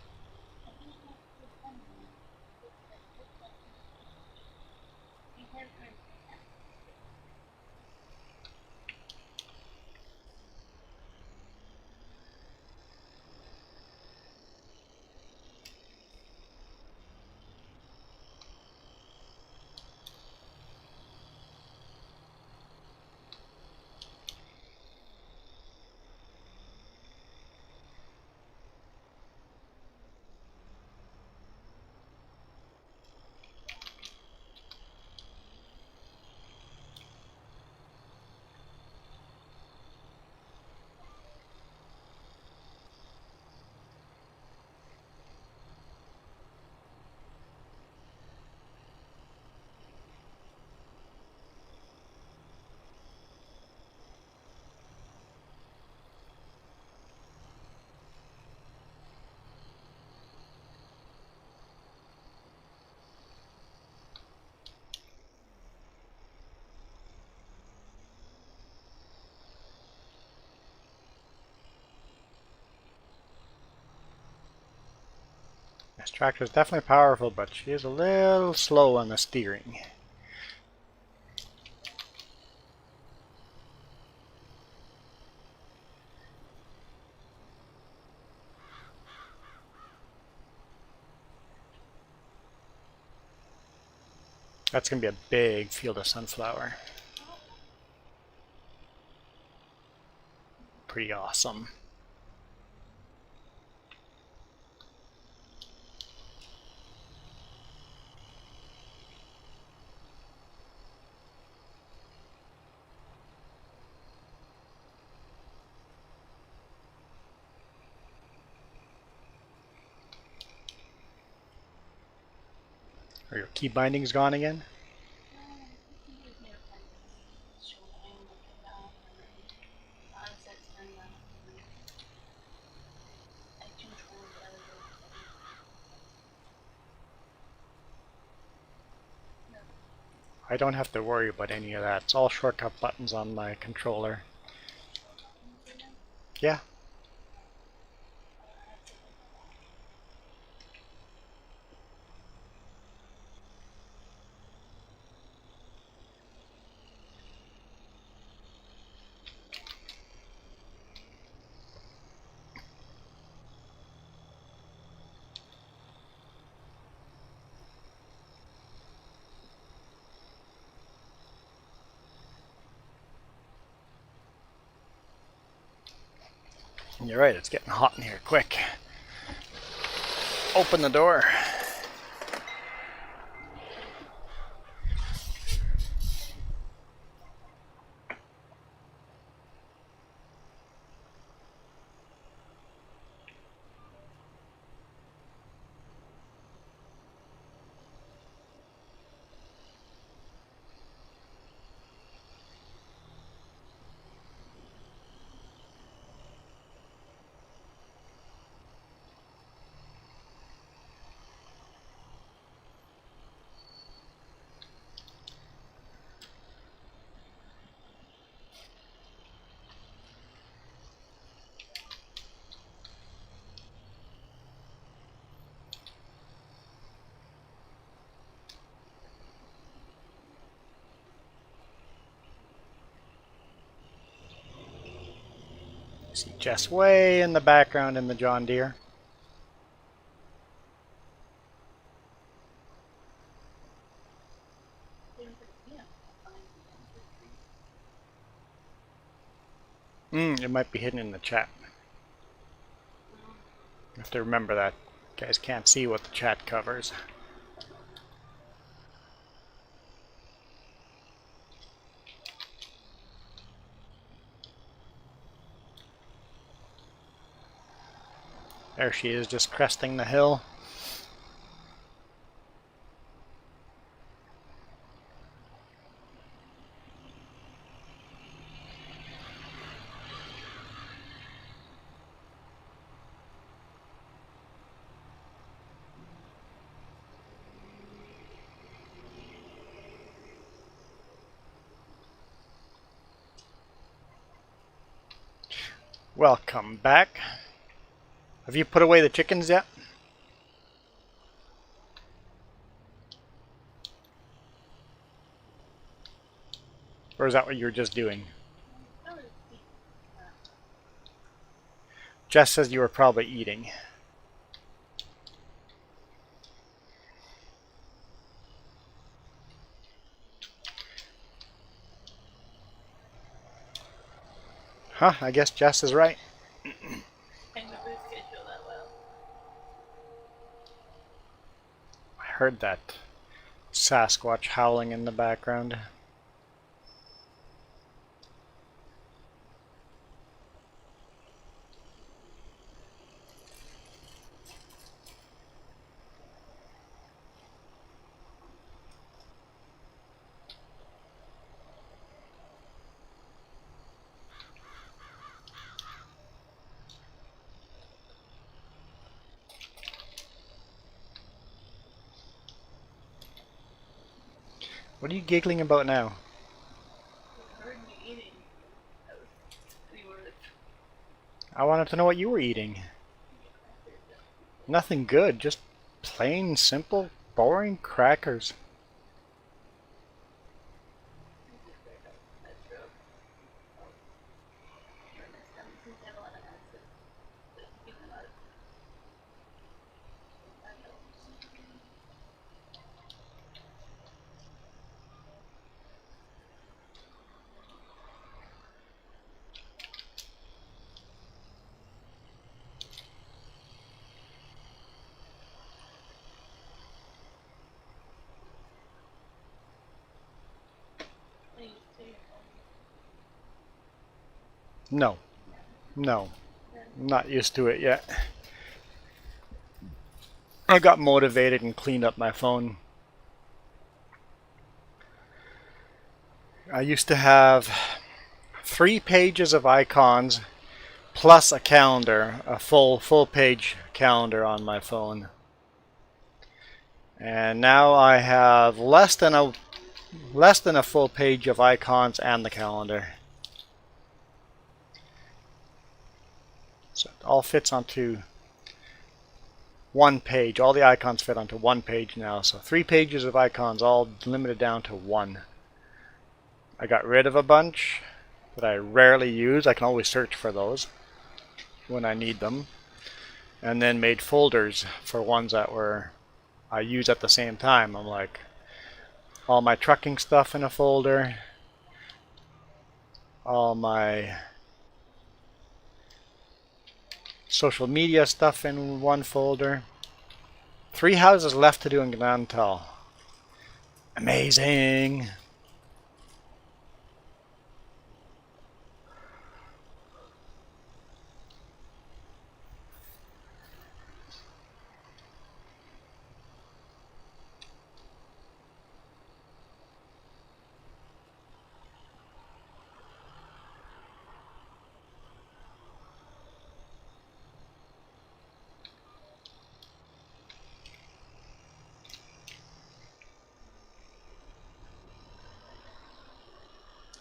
This tractor is definitely powerful, but she is a little slow on the steering. That's going to be a big field of sunflower. Pretty awesome. Are your key bindings gone again? I don't have to worry about any of that. It's all shortcut buttons on my controller. Yeah. You're right, it's getting hot in here. Quick. Open the door. See Jess way in the background in the John Deere. It might be hidden in the chat. You have to remember that. You guys can't see what the chat covers. There she is, just cresting the hill. Welcome back. Have you put away the chickens yet? Or is that what you were just doing? Jess says you were probably eating. Huh, I guess Jess is right. I heard that Sasquatch howling in the background. What are you giggling about now? I heard you eating. That was pretty weird. I wanted to know what you were eating. Nothing good, just plain, simple, boring crackers. No. No. I'm not used to it yet. I got motivated and cleaned up my phone. I used to have 3 pages of icons plus a calendar, a full page calendar on my phone. And now I have less than a full page of icons and the calendar. So it all fits onto one page. All the icons fit onto one page now. So 3 pages of icons, all limited down to 1. I got rid of a bunch that I rarely use. I can always search for those when I need them. And then made folders for ones that I use at the same time. I'm like, all my trucking stuff in a folder, all my social media stuff in one folder. 3 houses left to do in Glantal. Amazing!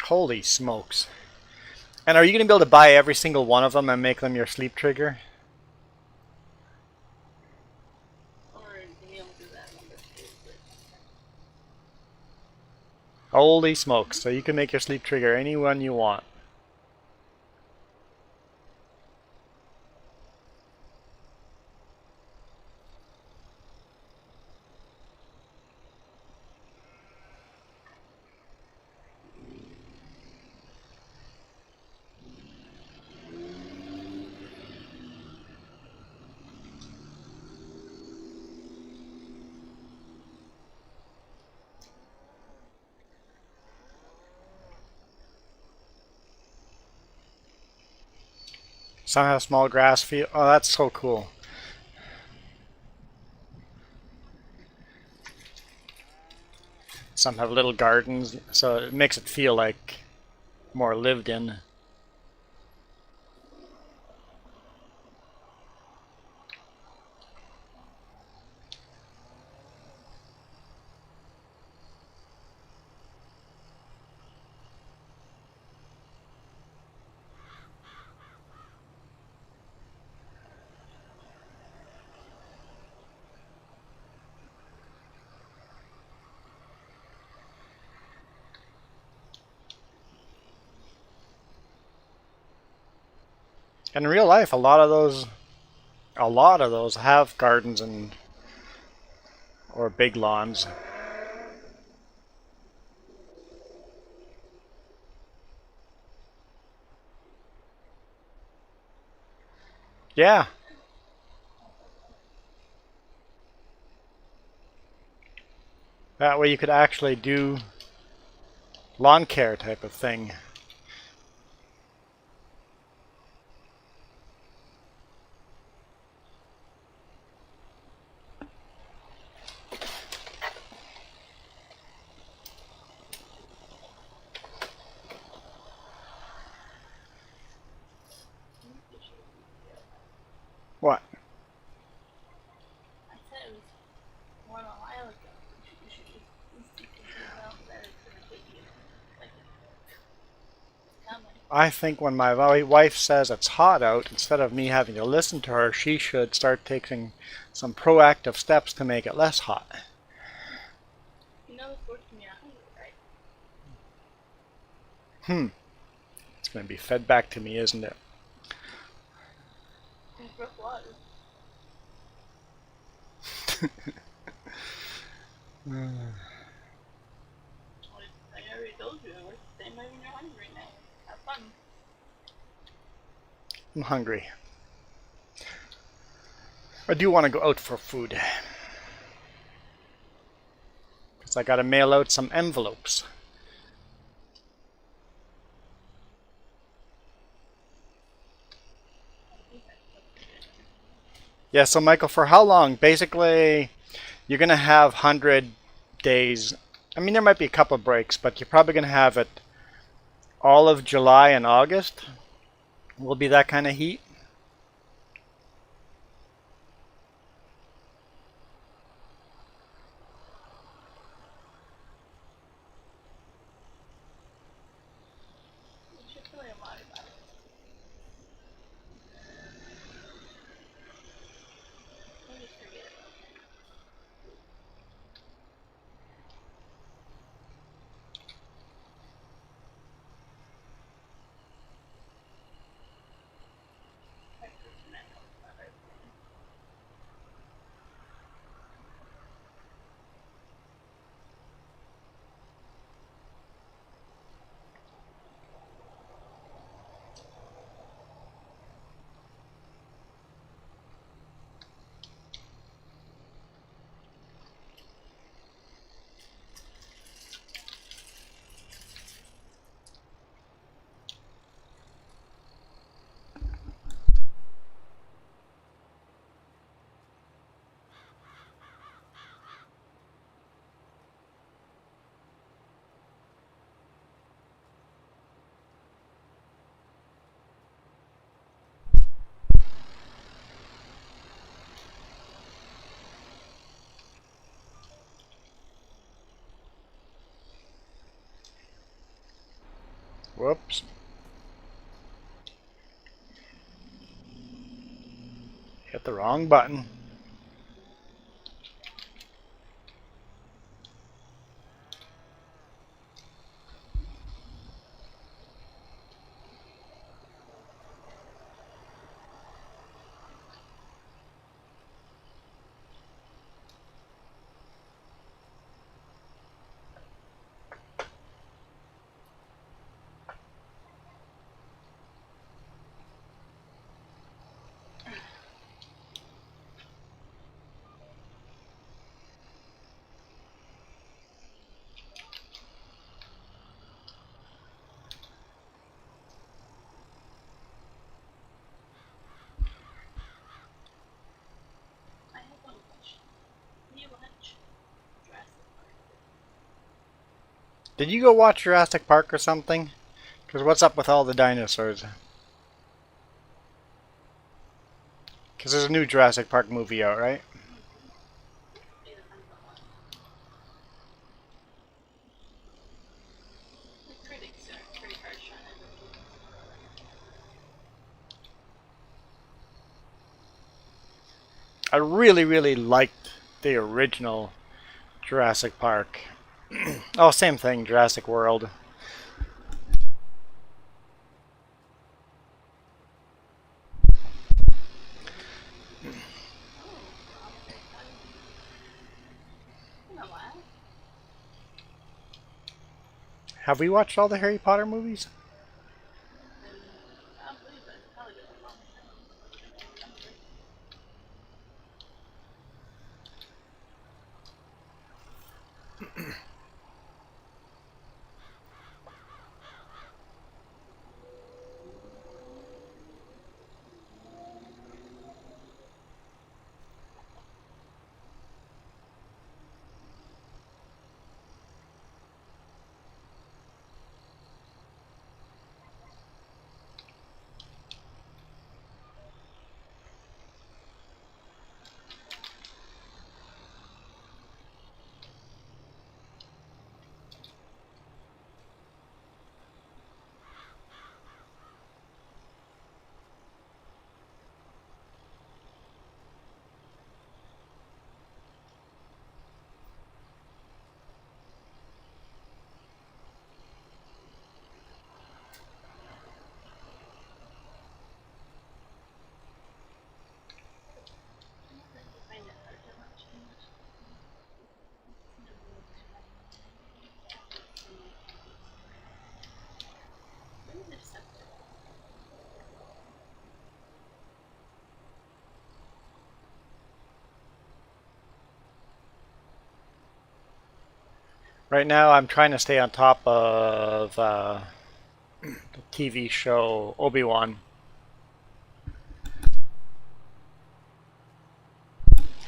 Holy smokes. And are you going to be able to buy every single one of them and make them your sleep trigger? Holy smokes. So you can make your sleep trigger any one you want. Some have small grass field. Oh, that's so cool. Some have little gardens, so it makes it feel like more lived in. In real life, a lot of those have gardens and or big lawns. Yeah. That way you could actually do lawn care type of thing. What? I said it was more than a while ago. You should just well that it's gonna take you like it's coming. I think when my wife says it's hot out, instead of me having to listen to her, she should start taking some proactive steps to make it less hot. You know it's working me out hungry, right? It's going to be fed back to me, isn't it? And brook water. I already told you it works the same way when you're hungry now. Have fun. I'm hungry. I do want to go out for food. Because I got to mail out some envelopes. Yeah, so Michael, for how long? Basically, you're going to have 100 days. I mean, there might be a couple of breaks, but you're probably going to have it all of July and August. Will be that kind of heat. You should feel your body about it. Don't just forget it. Whoops. Hit the wrong button. I have one question. When you watch Jurassic Park, Did you go watch Jurassic Park or something? Because what's up with all the dinosaurs? Because there's a new Jurassic Park movie out, right? it depends on what. The critics are pretty harsh on it. I really, really liked the original Jurassic Park. Oh, same thing, Jurassic World. Have we watched all the Harry Potter movies? Probably, but it's probably been a long time. I find it hard to not change. When is it accepted? Right now, I'm trying to stay on top of the TV show Obi-Wan.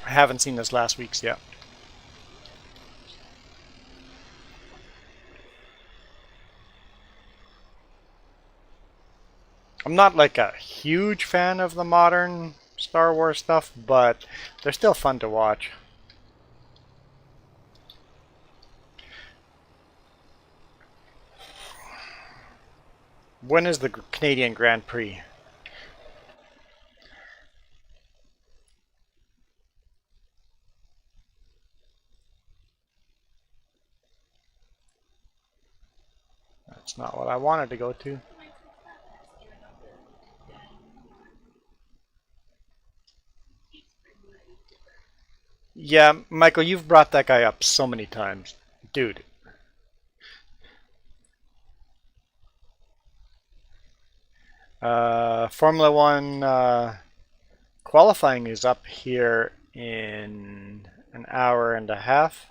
I haven't seen this last week's yet. I'm not like a huge fan of the modern Star Wars stuff, but they're still fun to watch. When is the Canadian Grand Prix? That's not what I wanted to go to. Yeah, Michael, you've brought that guy up so many times. Dude. Formula One qualifying is up here in an hour and a half.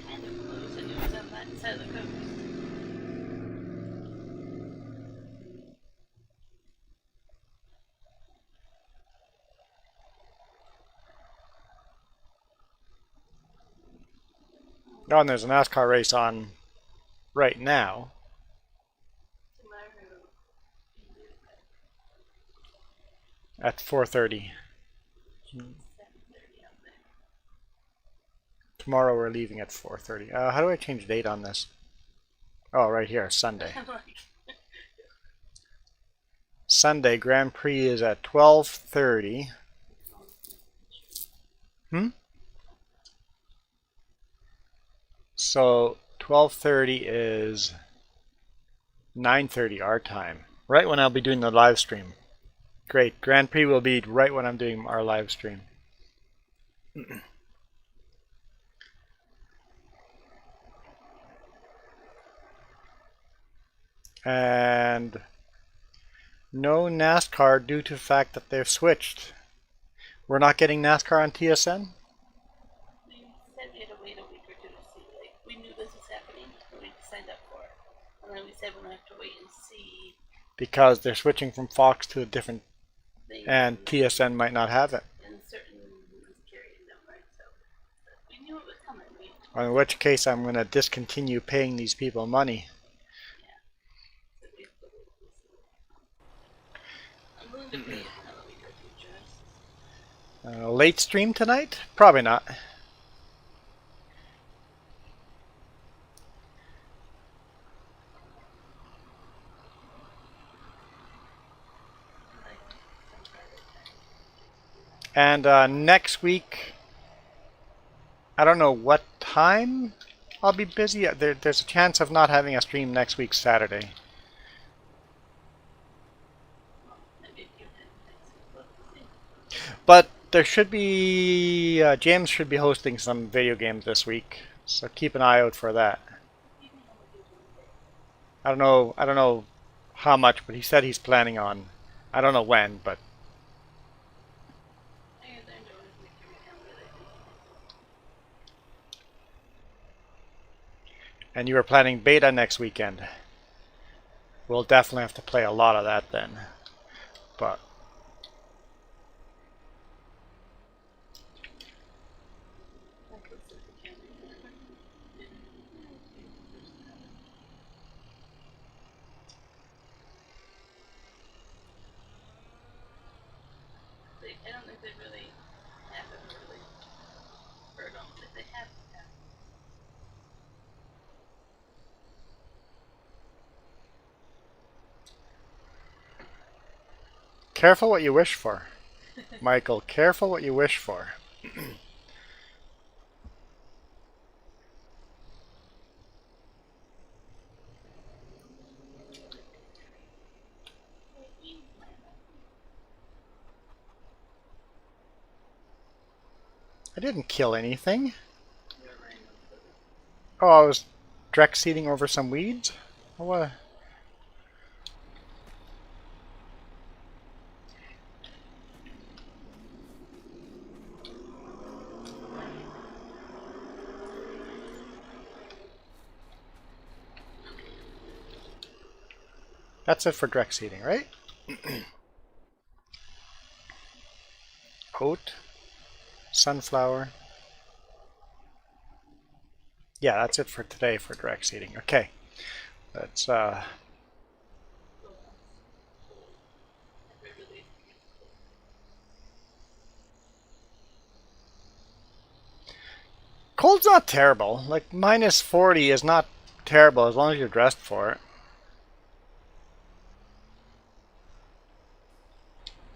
Kind of close, and it was on that side of the coast. Oh, and there's a NASCAR race on right now. Tomorrow, At 4:30. 7:30 out there. Tomorrow we're leaving at 4:30. How do I change the date on this? Oh, right here, Sunday. I'm like, Sunday Grand Prix is at 12:30. So 12:30 is 9:30 our time. Right when I'll be doing the live stream. Great. Grand Prix will be right when I'm doing our live stream. And no NASCAR due to the fact that they've switched. We're not getting NASCAR on TSN? we said we had to wait a week or two to see. Like, we knew this was happening, but we signed up for it. And then we said we're going to have to wait and see. Because they're switching from Fox to a different, Things and TSN might not have it. and certain ones carrying them, right? So, but we knew it was coming. In which case I'm going to discontinue paying these people money. So we have to wait and see. I'm willing to pay another week or two just. Late stream tonight? Probably not. Like, some private time. And next week, I don't know what time I'll be busy. There's a chance of not having a stream next week Saturday. there should be James should be hosting some video games this week, so keep an eye out for that. I don't know how much, but he said he's planning on. I don't know when, but and you were planning beta next weekend. We'll definitely have to play a lot of that then. But I don't think they really haven't really heard them. If they have, careful what you wish for, Michael. Careful what you wish for. I didn't kill anything. Oh, I was direct seeding over some weeds? What? That's it for direct seeding, right? Oat, sunflower. Yeah, that's it for today for direct seeding. Okay, let's cold's not terrible. Like minus 40 is not terrible as long as you're dressed for it.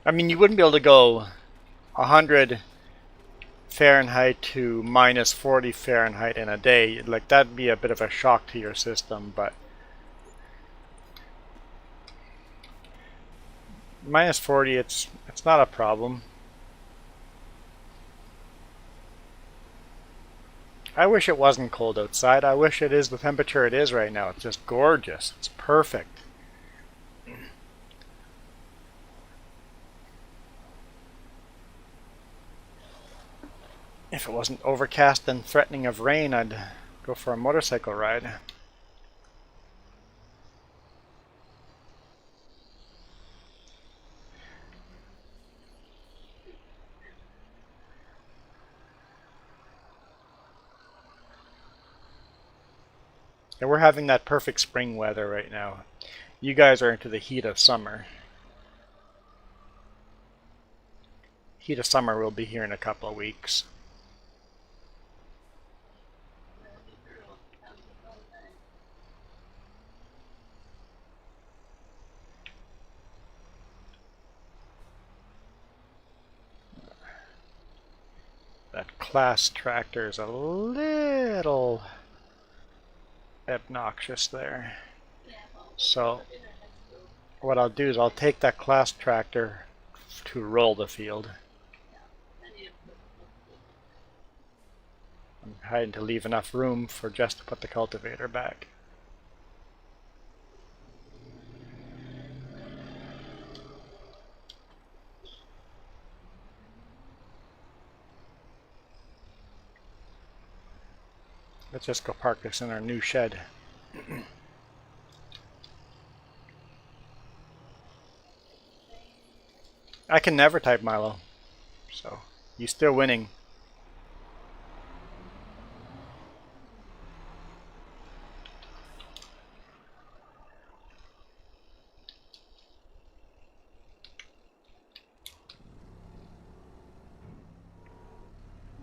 I mean, you wouldn't be able to go 100 Fahrenheit to minus 40 Fahrenheit in a day. Like that'd be a bit of a shock to your system, but minus 40, it's not a problem. I wish it wasn't cold outside. I wish it is the temperature it is right now. It's just gorgeous. It's perfect. If it wasn't overcast and threatening of rain, I'd go for a motorcycle ride. And we're having that perfect spring weather right now. You guys are into the heat of summer. Heat of summer will be here in a couple of weeks. That class tractor is a little obnoxious there. So what I'll do is I'll take that class tractor to roll the field. I'm trying to leave enough room for just to put the cultivator back. Let's just go park this in our new shed. I can never type Milo, so you're still winning.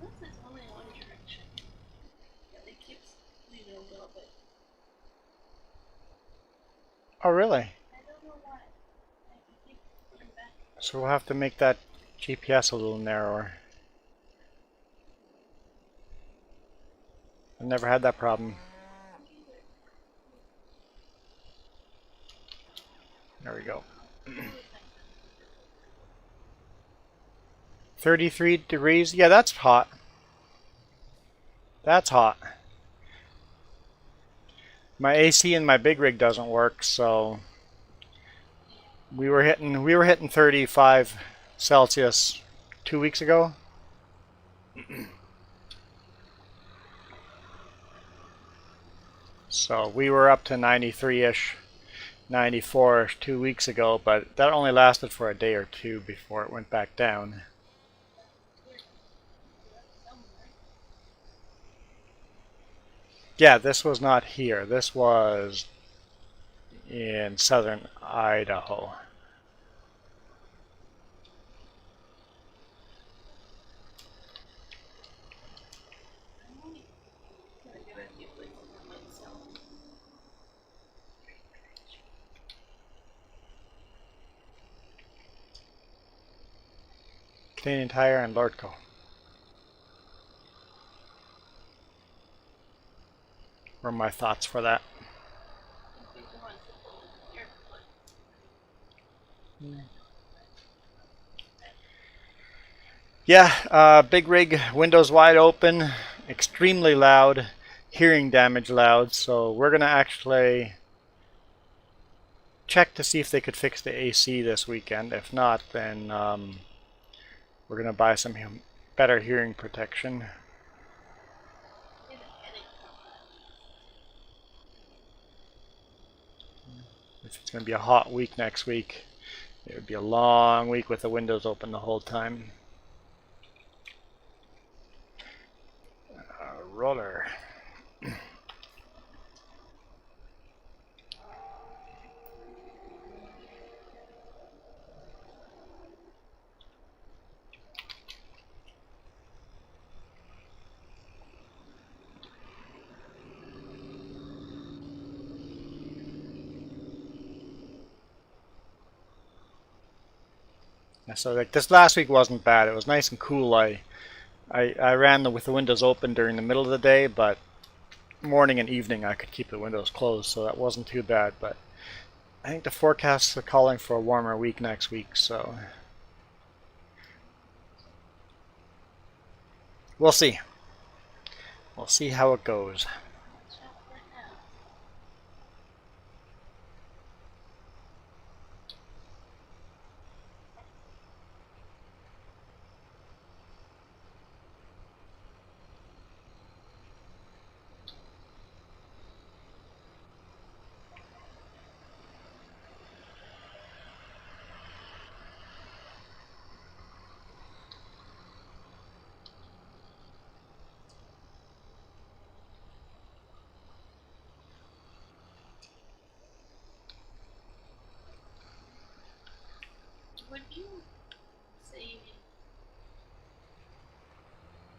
unless it's only one direction. Yeah, it keeps leaving a little bit. Oh really? I don't know why. I can keep going back. So we'll have to make that GPS a little narrower. I've never had that problem. There we go. 33 degrees. Yeah, that's hot. That's hot. My AC in my big rig doesn't work, so we were hitting 35 Celsius 2 weeks ago. So we were up to 93-ish, 94-ish 2 weeks ago, but that only lasted for a day or two before it went back down. Yeah, this was not here. This was in southern Idaho. Canadian Tire and Lordco. Were my thoughts for that. Yeah, big rig, windows wide open, extremely loud, hearing damage loud, so we're going to actually check to see if they could fix the AC this weekend. If not, then we're going to buy some better hearing protection. If it's going to be a hot week next week, it would be a long week with the windows open the whole time. Roller. So like this last week wasn't bad. It was nice and cool. I ran with the windows open during the middle of the day, but morning and evening I could keep the windows closed, so that wasn't too bad. But I think the forecasts are calling for a warmer week next week, so we'll see. We'll see how it goes. Would you say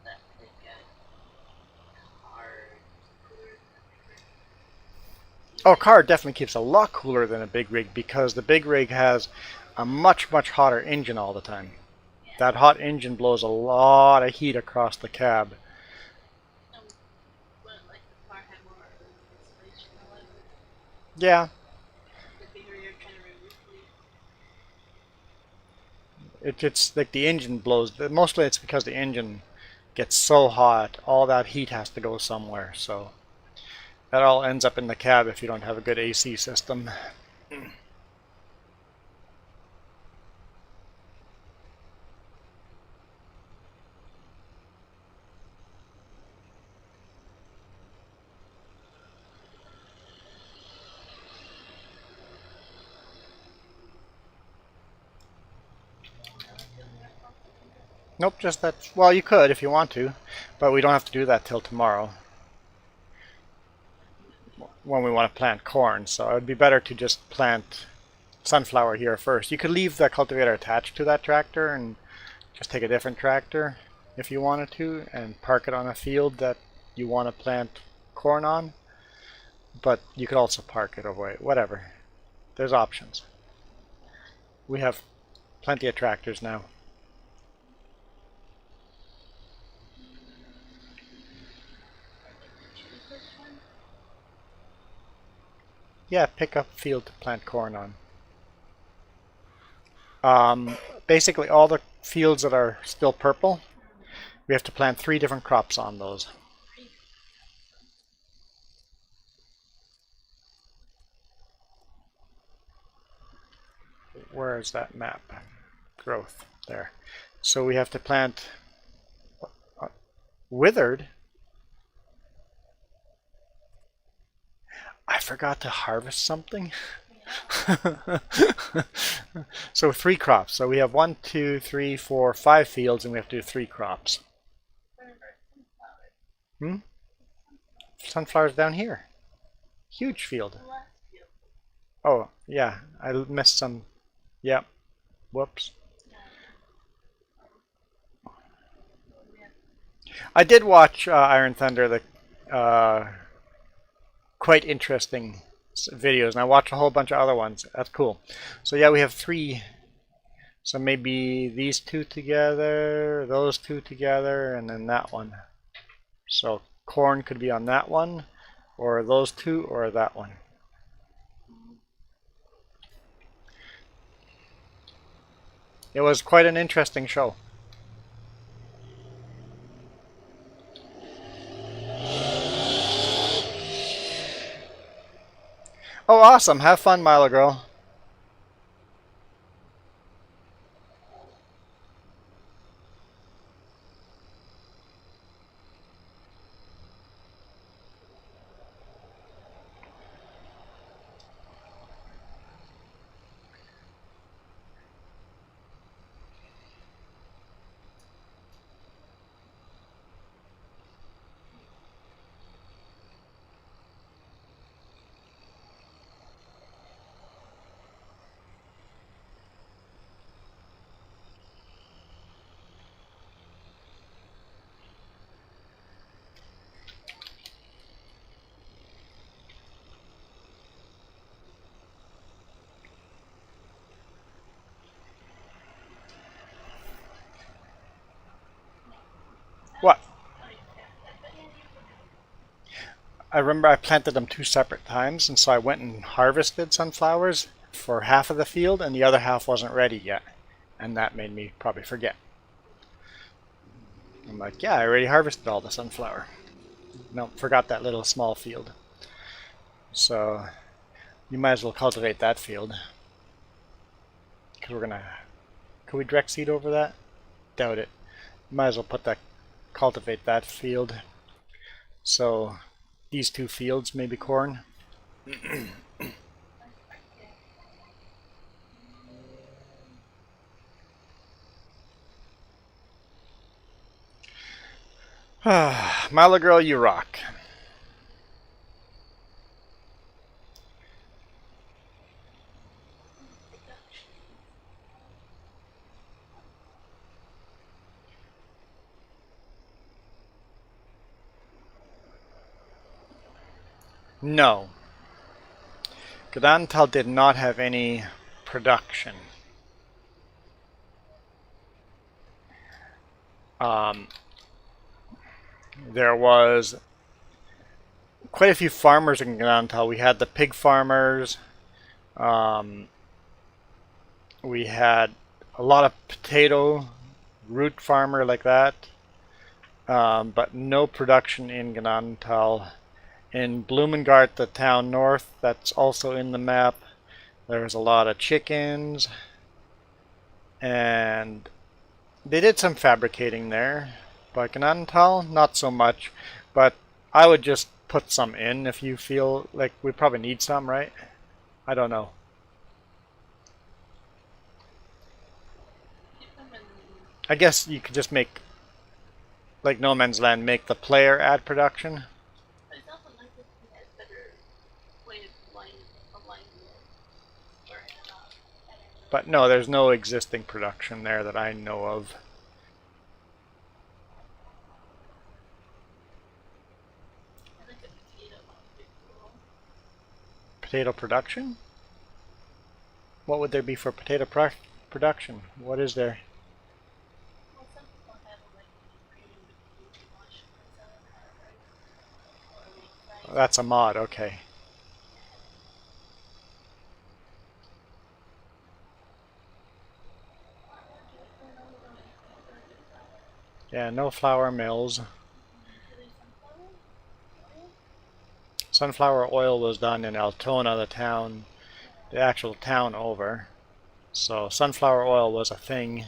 that like a hard cooler Oh, car definitely keeps a lot cooler than a big rig because the big rig has a much hotter engine all the time. yeah. That hot engine blows a lot of heat across the cab. Would like the car have more insulation or whatever? Yeah, The bigger you're trying to remove it's like the engine blows. Mostly it's because the engine gets so hot, all that heat has to go somewhere. So that all ends up in the cab if you don't have a good AC system. Nope, just that. Well, you could if you want to, but we don't have to do that till tomorrow when we want to plant corn. So it would be better to just plant sunflower here first. You could leave the cultivator attached to that tractor and just take a different tractor if you wanted to and park it on a field that you want to plant corn on. But you could also park it away, whatever. There's options. We have plenty of tractors now. Yeah, pick up field to plant corn on. Basically, all the fields that are still purple, we have to plant 3 different crops on those. Where is that map? Growth. There. So we have to plant withered. I forgot to harvest something. So 3 crops. So we have 1, 2, 3, 4, 5 fields, and we have to do 3 crops. Sunflowers down here. Huge field. Oh, yeah. I missed some. Yep. Whoops. I did watch Iron Thunder, the quite interesting videos, and I watched a whole bunch of other ones. That's cool. So yeah, we have 3. So maybe these 2 together, those 2 together, and then that one. So corn could be on that one, or those 2, or that one. It was quite an interesting show. Oh, awesome. Have fun, Milo Girl. What? I remember I planted them 2 separate times, and so I went and harvested sunflowers for half of the field, and the other half wasn't ready yet. And that made me probably forget. I'm like, yeah, I already harvested all the sunflower. No, forgot that little small field. So you might as well cultivate that field. Because we're gonna... Could we direct seed over that? Doubt it. Might as well cultivate that field. So these 2 fields, maybe corn. Milo Girl, you rock. No. Gdantal did not have any production. There was quite a few farmers in Gdantal. We had the pig farmers. We had a lot of potato root farmer like that. But no production in Gdantal. In Blumengart, the town north, that's also in the map, there's a lot of chickens, and they did some fabricating there. But Gdantal, not so much. But I would just put some in if you feel like we probably need some, right? I don't know. I guess you could just make, like No Man's Land, make the player add production. But no, there's no existing production there that I know of. Potato production? What would there be for potato production? What is there? That's a mod, okay. Yeah, no flour mills. Really sunflower oil? Sunflower oil was done in Altona, the town, the actual town over. So sunflower oil was a thing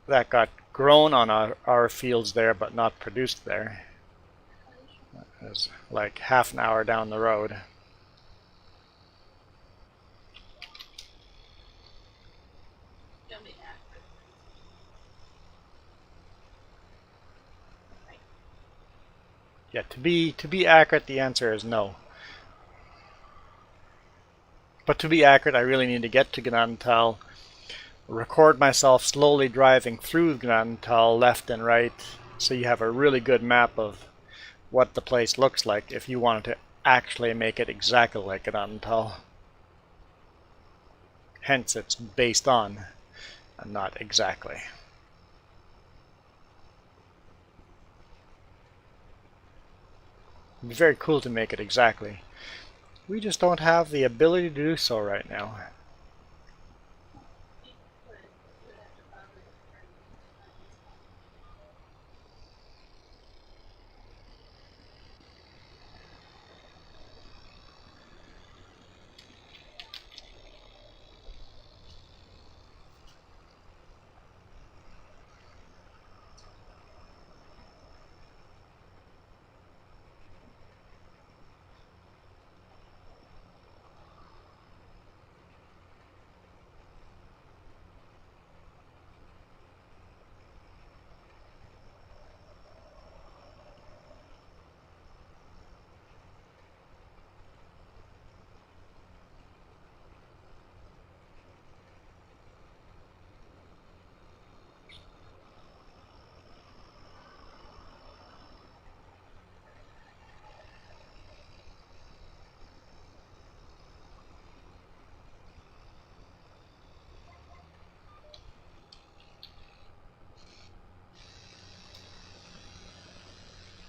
that got grown on our fields there, but not produced there. It was like half an hour down the road. Don't be accurate. Right. Yeah, to be accurate, the answer is no. But to be accurate, I really need to get to Gnadintal, record myself slowly driving through Gnadintal left and right, so you have a really good map of what the place looks like if you wanted to actually make it exactly like Gnadintal. Hence, it's based on and not exactly. It'd be very cool to make it exactly. We just don't have the ability to do so right now.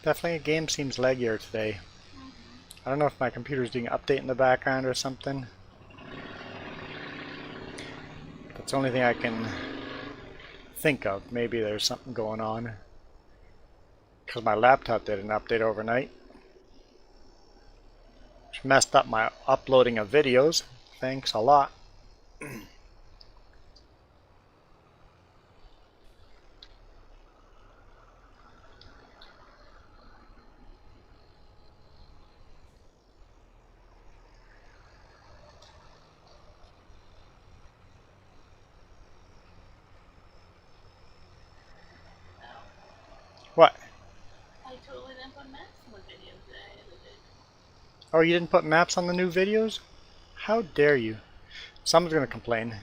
Definitely a game seems laggier today. I don't know if my computer's doing an update in the background or something. That's the only thing I can think of. Maybe there's something going on. Because my laptop did an update overnight. Which messed up my uploading of videos. Thanks a lot. What? I totally didn't put maps in the video today. Oh, you didn't put maps on the new videos? How dare you? Someone's gonna complain.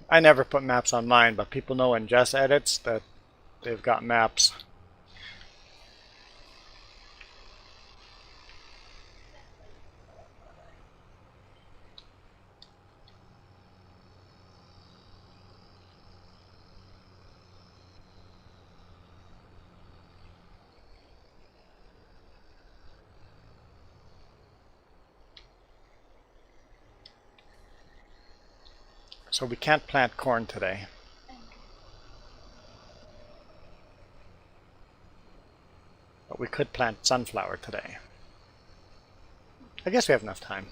I never put maps on mine, but people know in Jess edits that they've got maps. So we can't plant corn today. But we could plant sunflower today. I guess we have enough time.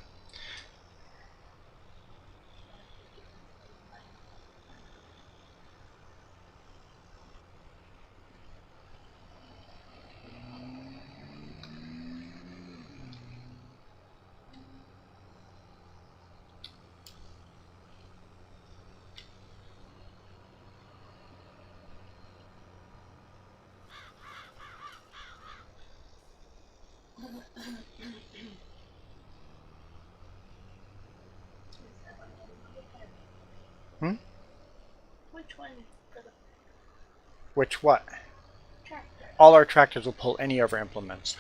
Hmm? Which one for the Which what? tractor? All our tractors will pull any of our implements.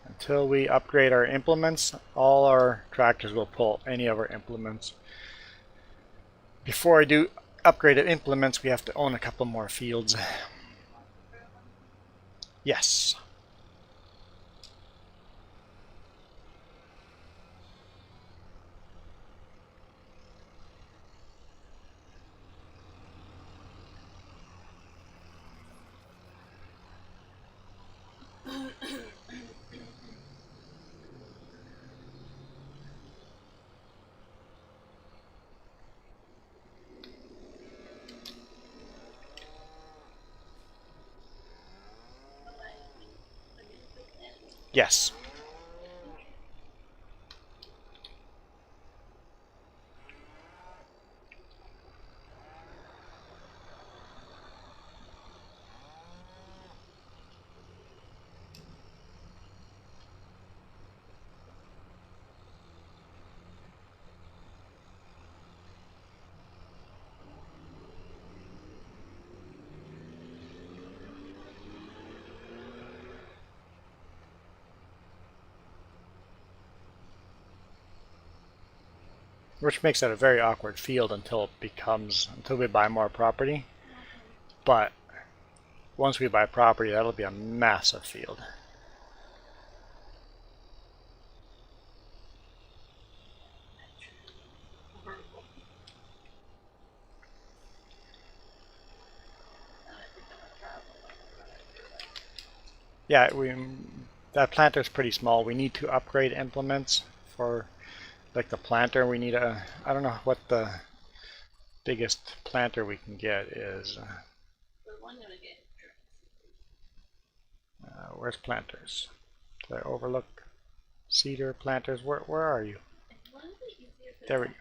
Until we upgrade our implements, all our tractors will pull any of our implements. Before I do upgraded implements, we have to own a couple more fields. Yes. Yes. Which makes it a very awkward field until we buy more property. But once we buy property, that'll be a massive field. Yeah, that planter is pretty small. We need to upgrade implements for like the planter. We need I don't know what the biggest planter we can get is. Where's planters? Did I overlook cedar planters? Where are you? There we go.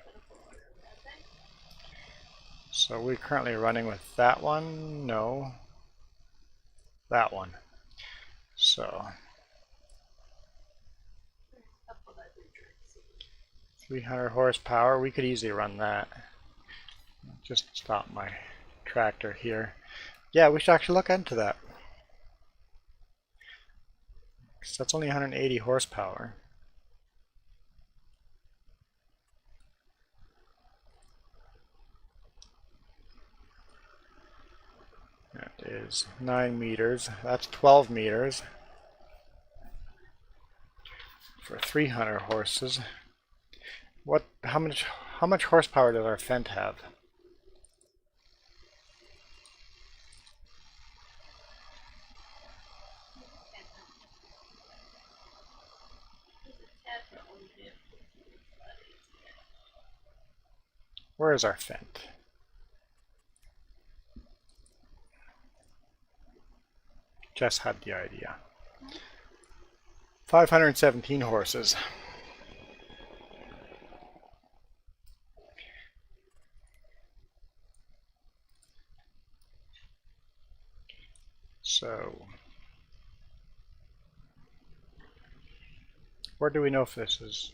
So we're currently running with that one. No. That one. So 300 horsepower. We could easily run that. Just stop my tractor here. Yeah, we should actually look into that. So that's only 180 horsepower. That is 9 meters. That's 12 meters for 300 horses. How much horsepower does our Fendt have? Where is our Fendt? Just had the idea. 517 horses. So, where do we know if this is?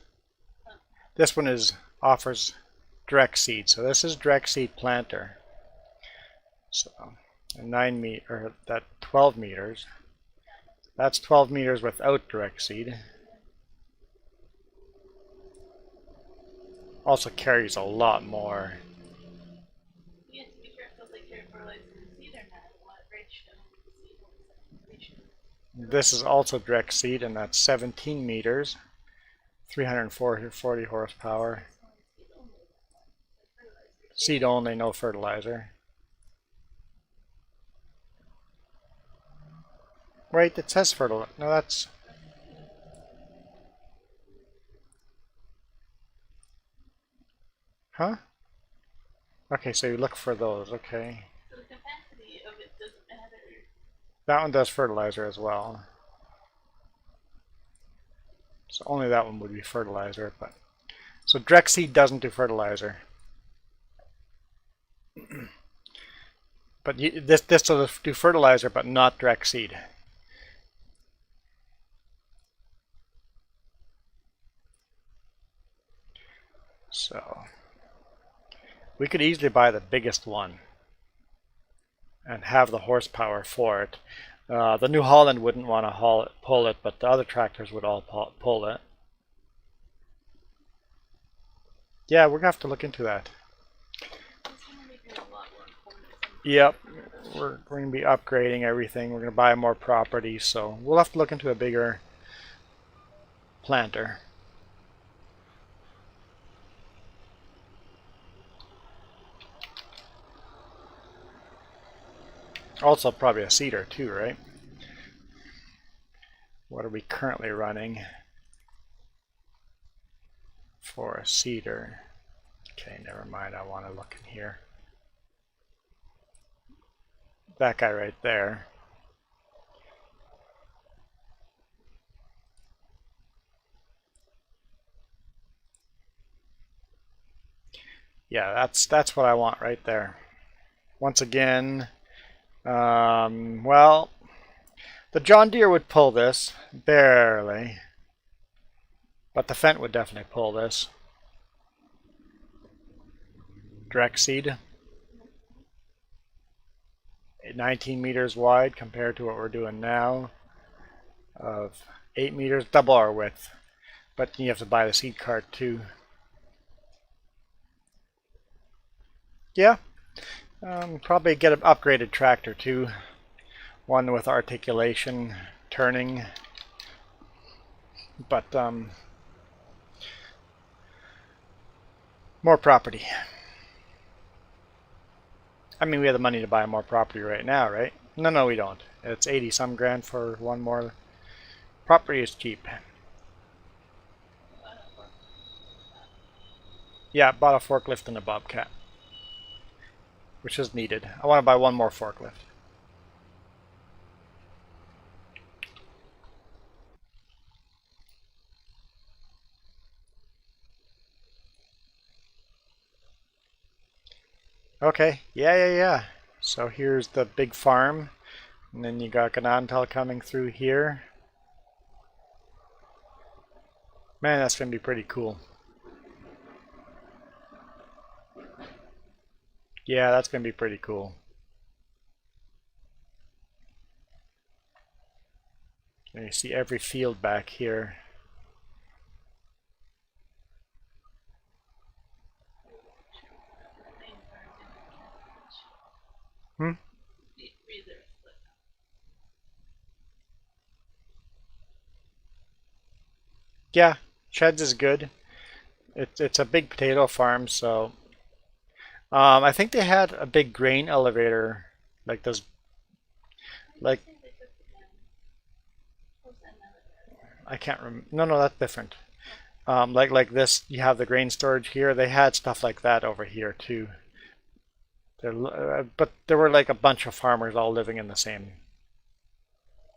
This one offers direct seed. So this is direct seed planter. So, that 12 meters. That's 12 meters without direct seed. Also carries a lot more. You have to be careful if they care for like seed or not. What ratio? This is also direct seed, and that's 17 meters, 340 horsepower. Seed only, no fertilizer. Wait, it says fertilizer. No, that's... Huh? Okay, so you look for those, okay. So the capacity of it doesn't matter. That one does fertilizer as well. So only that one would be fertilizer, but... So direct seed doesn't do fertilizer. But this will do fertilizer, but not direct seed. So we could easily buy the biggest one and have the horsepower for it. The New Holland wouldn't want to pull it, but the other tractors would all pull it. Yeah, we're going to have to look into that. Yep, we're going to be upgrading everything. We're going to buy more property, so we'll have to look into a bigger planter. Also probably a seeder too, right? What are we currently running for a seeder? Okay, never mind. I want to look in here. That guy right there. Yeah, that's what I want right there. Once again, well, the John Deere would pull this, barely. But the Fendt would definitely pull this. Direct seed. 19 meters wide compared to what we're doing now of 8 meters, double our width. But you have to buy the seed cart too. Yeah, probably get an upgraded tractor too. One with articulation, turning. But more property. I mean, we have the money to buy more property right now, right? No, we don't. It's 80 some grand for one more. Property is cheap. Yeah, bought a forklift and a bobcat, which is needed. I want to buy one more forklift. Okay, yeah. So here's the big farm, and then you got Ganantal coming through here. Man, that's gonna be pretty cool. Yeah, that's gonna be pretty cool. And you see every field back here. Hmm? Yeah, sheds is good. It's a big potato farm, so I think they had a big grain elevator, like those, like I can't remember. No, that's different. Like this, you have the grain storage here. They had stuff like that over here too. But there were like a bunch of farmers all living in the same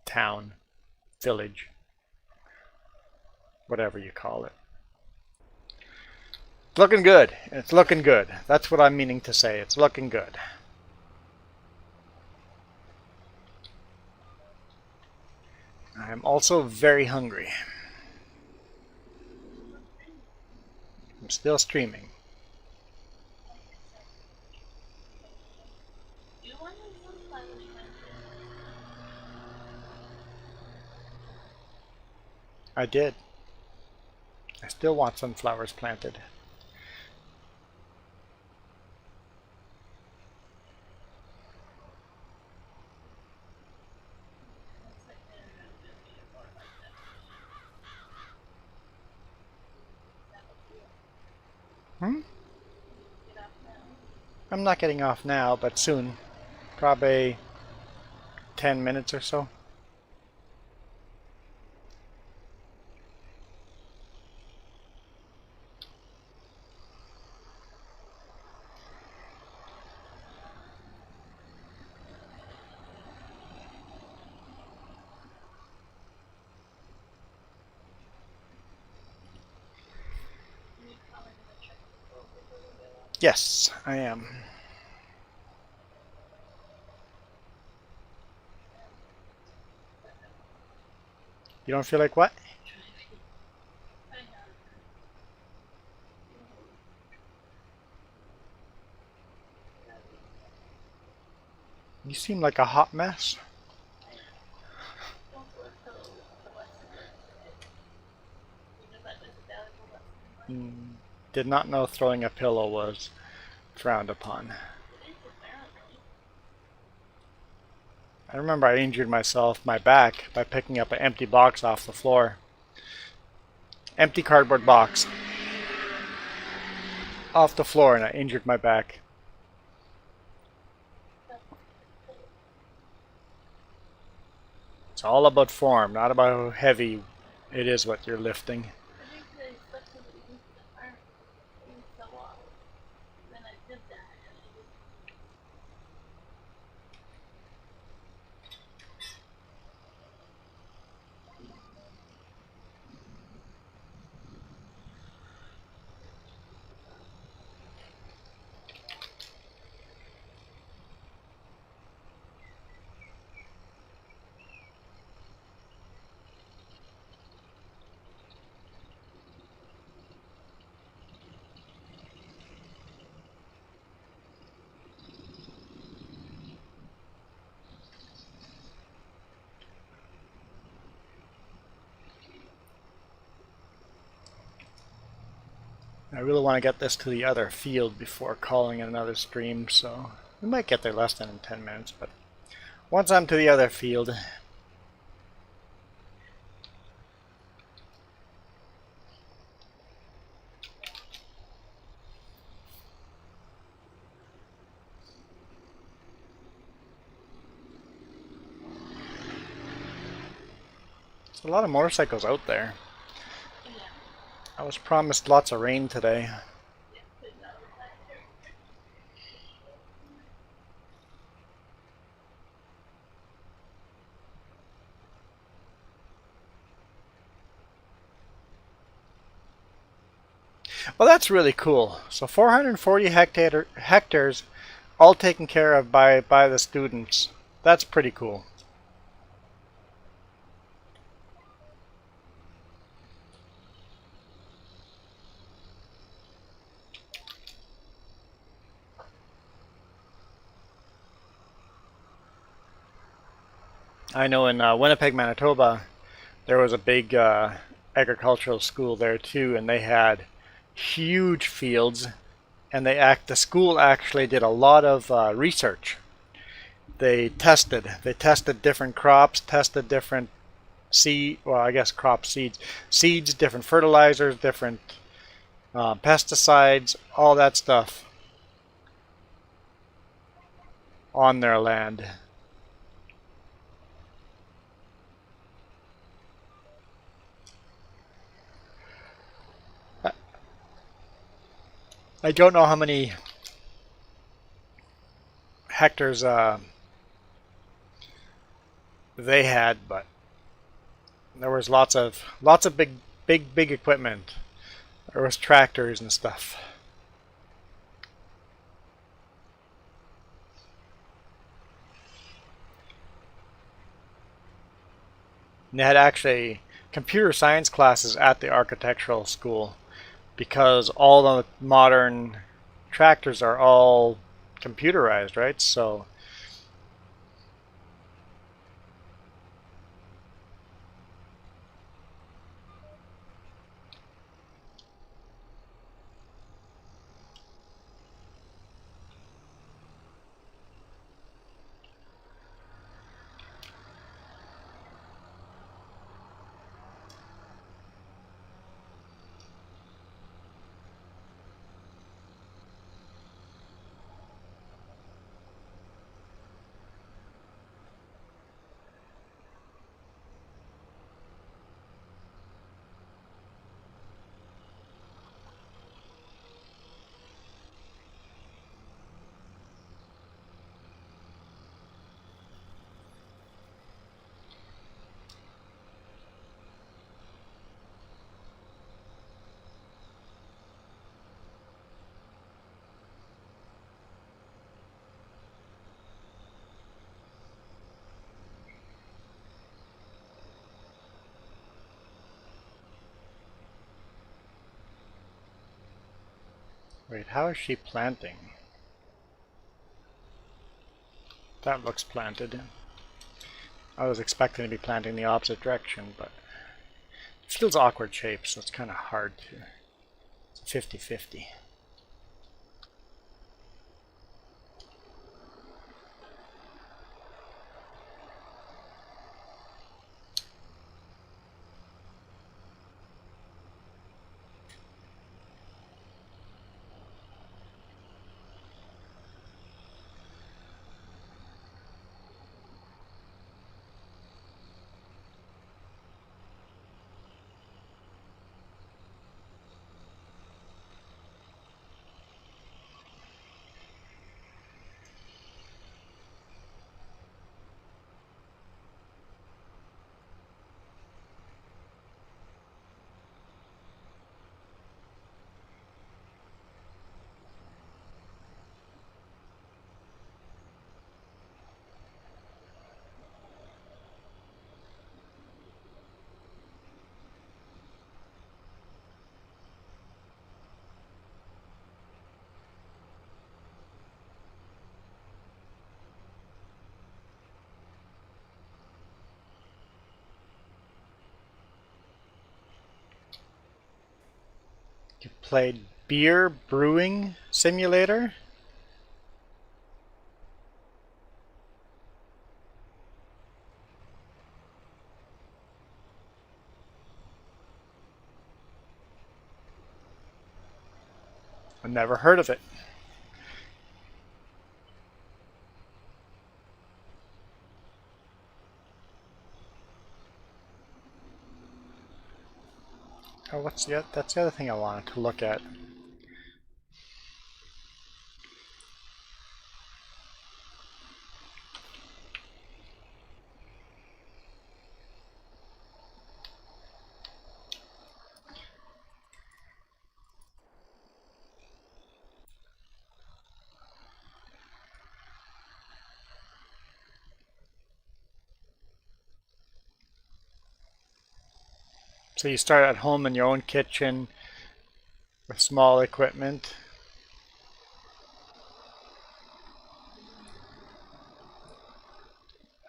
town, village, whatever you call it. It's looking good. It's looking good. That's what I'm meaning to say. It's looking good. I'm also very hungry. I'm still streaming. I did. I still want sunflowers planted. Hmm? I'm not getting off now, but soon. Probably 10 minutes or so. Yes, I am. You don't feel like what? You seem like a hot mess. Did not know throwing a pillow was frowned upon. I remember I injured my back, by picking up an empty box off the floor. Empty cardboard box off the floor, and I injured my back. It's all about form, not about how heavy it is what you're lifting. I think that I slept with the use the arm so well. Then I did that and I just I really want to get this to the other field before calling it another stream, so we might get there less than in 10 minutes, but once I'm to the other field, there's a lot of motorcycles out there. yeah, I was promised lots of rain today. but no, I Well, that's really cool. So 440 hectares all taken care of by the students. That's pretty cool. I know in Winnipeg, Manitoba, there was a big agricultural school there too, and they had huge fields, and the school actually did a lot of research. They tested different crops, tested different I guess crop seeds, different fertilizers, different pesticides, all that stuff on their land. I don't know how many hectares they had, but there was lots of big equipment. There was tractors and stuff. And they had actually computer science classes at the architectural school because all the modern tractors are all computerized, right? So wait, how is she planting? That looks planted. I was expecting to be planting the opposite direction, but it feels awkward shape, so it's kind of hard to. It's 50-50. You played Beer Brewing Simulator? I've never heard of it. Oh, that's the other thing I wanted to look at. So you start at home in your own kitchen with small equipment.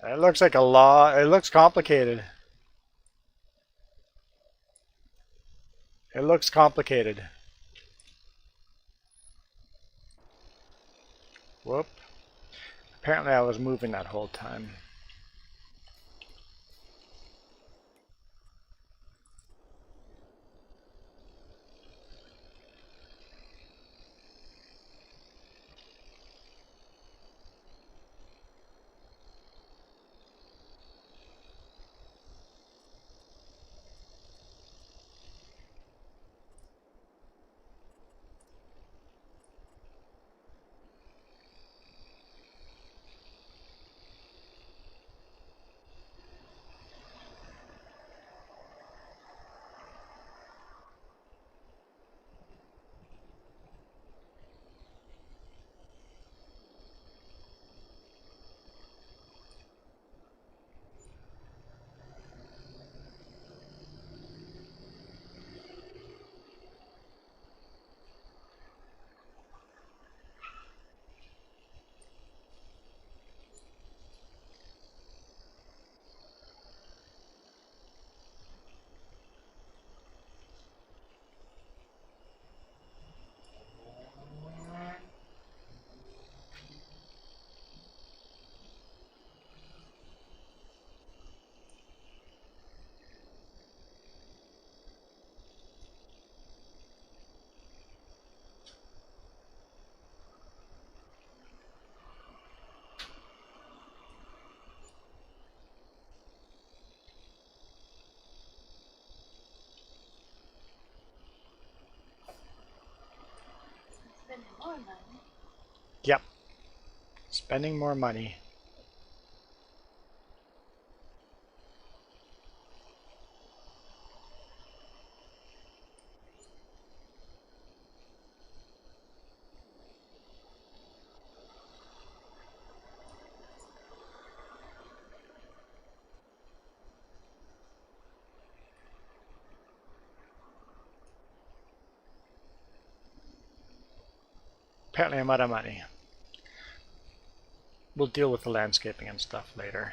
It looks like a lot. It looks complicated. It looks complicated. Whoop. Apparently I was moving that whole time. Spending more money. Yep. Spending more money. Apparently I'm out of money. We'll deal with the landscaping and stuff later.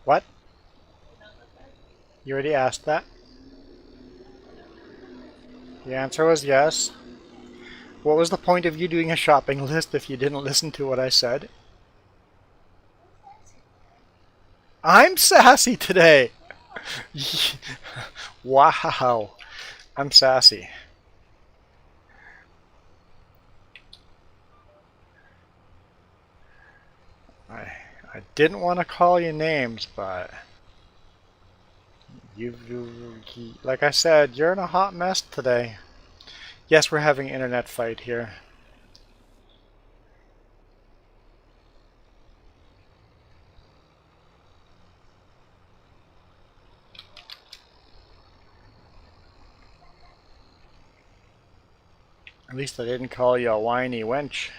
What? You already asked that? The answer was yes. What was the point of you doing a shopping list if you didn't listen to what I said? I'm sassy today! Wow. I'm sassy. I didn't want to call you names, but Like I said, you're in a hot mess today. Yes, we're having an internet fight here. At least I didn't call you a whiny wench.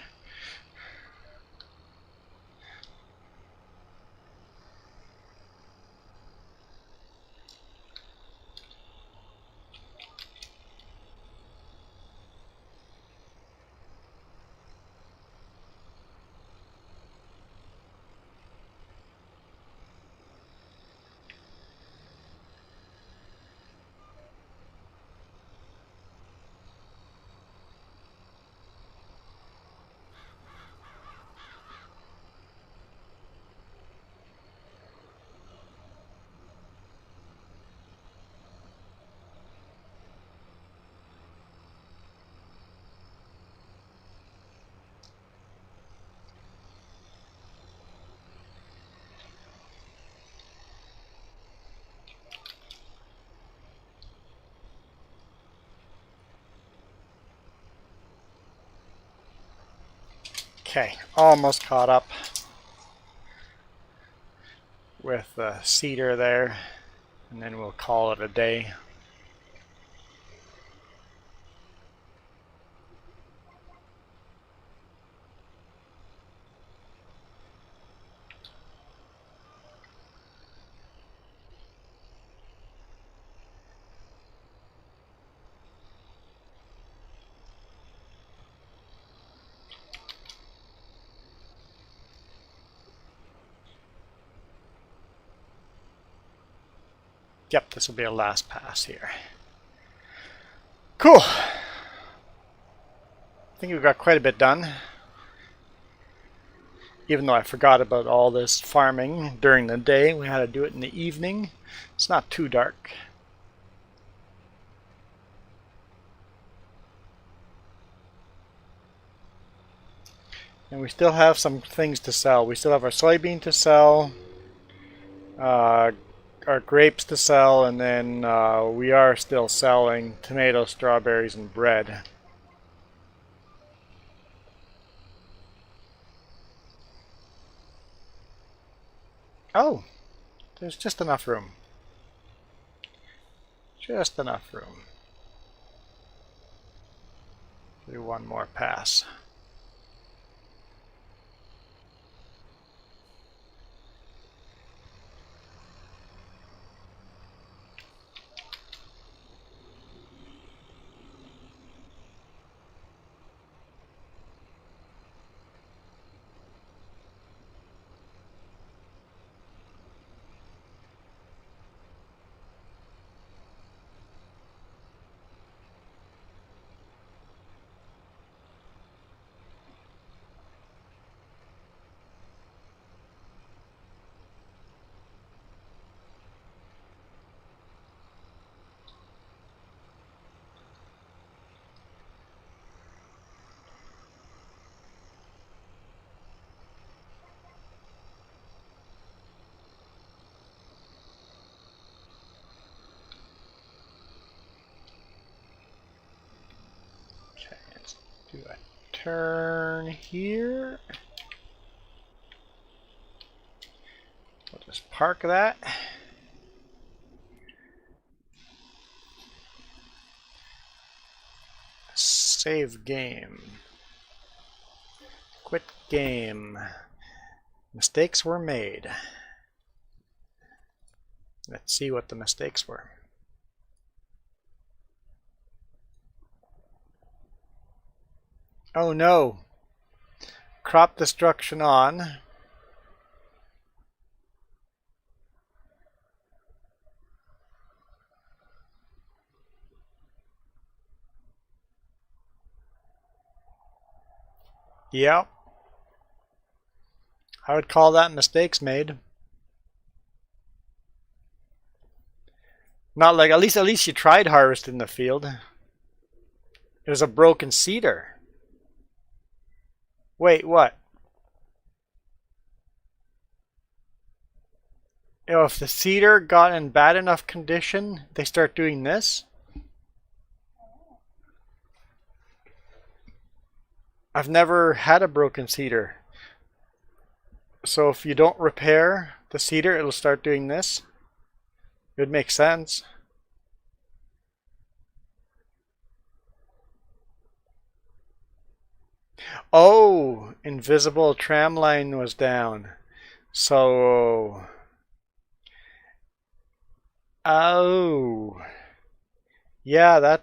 Okay, almost caught up with the cedar there, and then we'll call it a day. Yep, this will be our last pass here. Cool. I think we've got quite a bit done. Even though I forgot about all this farming during the day, we had to do it in the evening. It's not too dark. And we still have some things to sell. We still have our soybean to sell, our grapes to sell, and then we are still selling tomatoes, strawberries, and bread. Oh, there's just enough room. Just enough room. Do one more pass. Do a turn here. We'll just park that. Save game. Quit game. Mistakes were made. Let's see what the mistakes were. Oh no! Crop destruction on. Yep. I would call that mistakes made. Not like, at least you tried harvesting the field. It was a broken cedar. Wait, what? if the cedar got in bad enough condition, they start doing this. I've never had a broken cedar. So if you don't repair the cedar, it'll start doing this. It would make sense. Oh, invisible tram line was down. So, oh, yeah,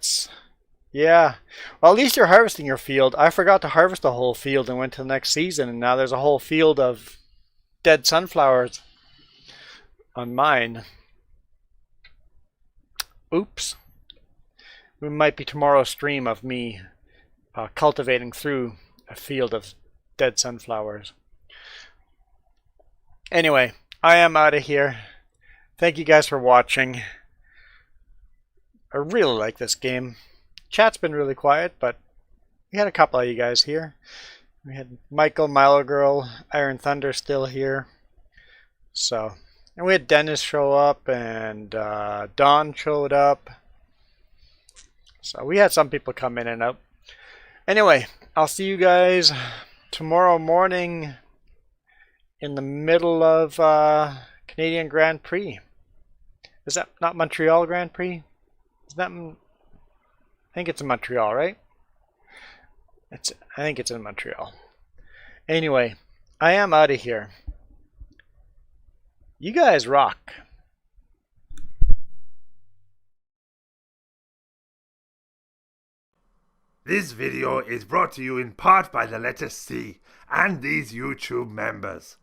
yeah. Well, at least you're harvesting your field. I forgot to harvest the whole field and went to the next season, and now there's a whole field of dead sunflowers on mine. Oops. It might be tomorrow's stream of me cultivating through a field of dead sunflowers. Anyway, I am out of here. Thank you guys for watching. I really like this game. Chat's been really quiet, but we had a couple of you guys here. We had Michael, Milo Girl, Iron Thunder still here. So, and we had Dennis show up, and Don showed up. So we had some people come in and out. Anyway, I'll see you guys tomorrow morning in the middle of Canadian Grand Prix. Is that not Montreal Grand Prix? Is that? I think it's in Montreal, right? I think it's in Montreal. Anyway, I am out of here. You guys rock. This video is brought to you in part by the letter C and these YouTube members.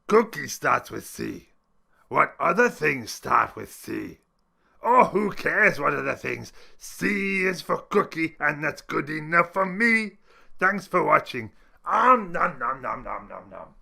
Cookie starts with C. What other things start with C? Oh, who cares what other things? C is for cookie, and that's good enough for me. Thanks for watching. Nom nom nom nom nom nom.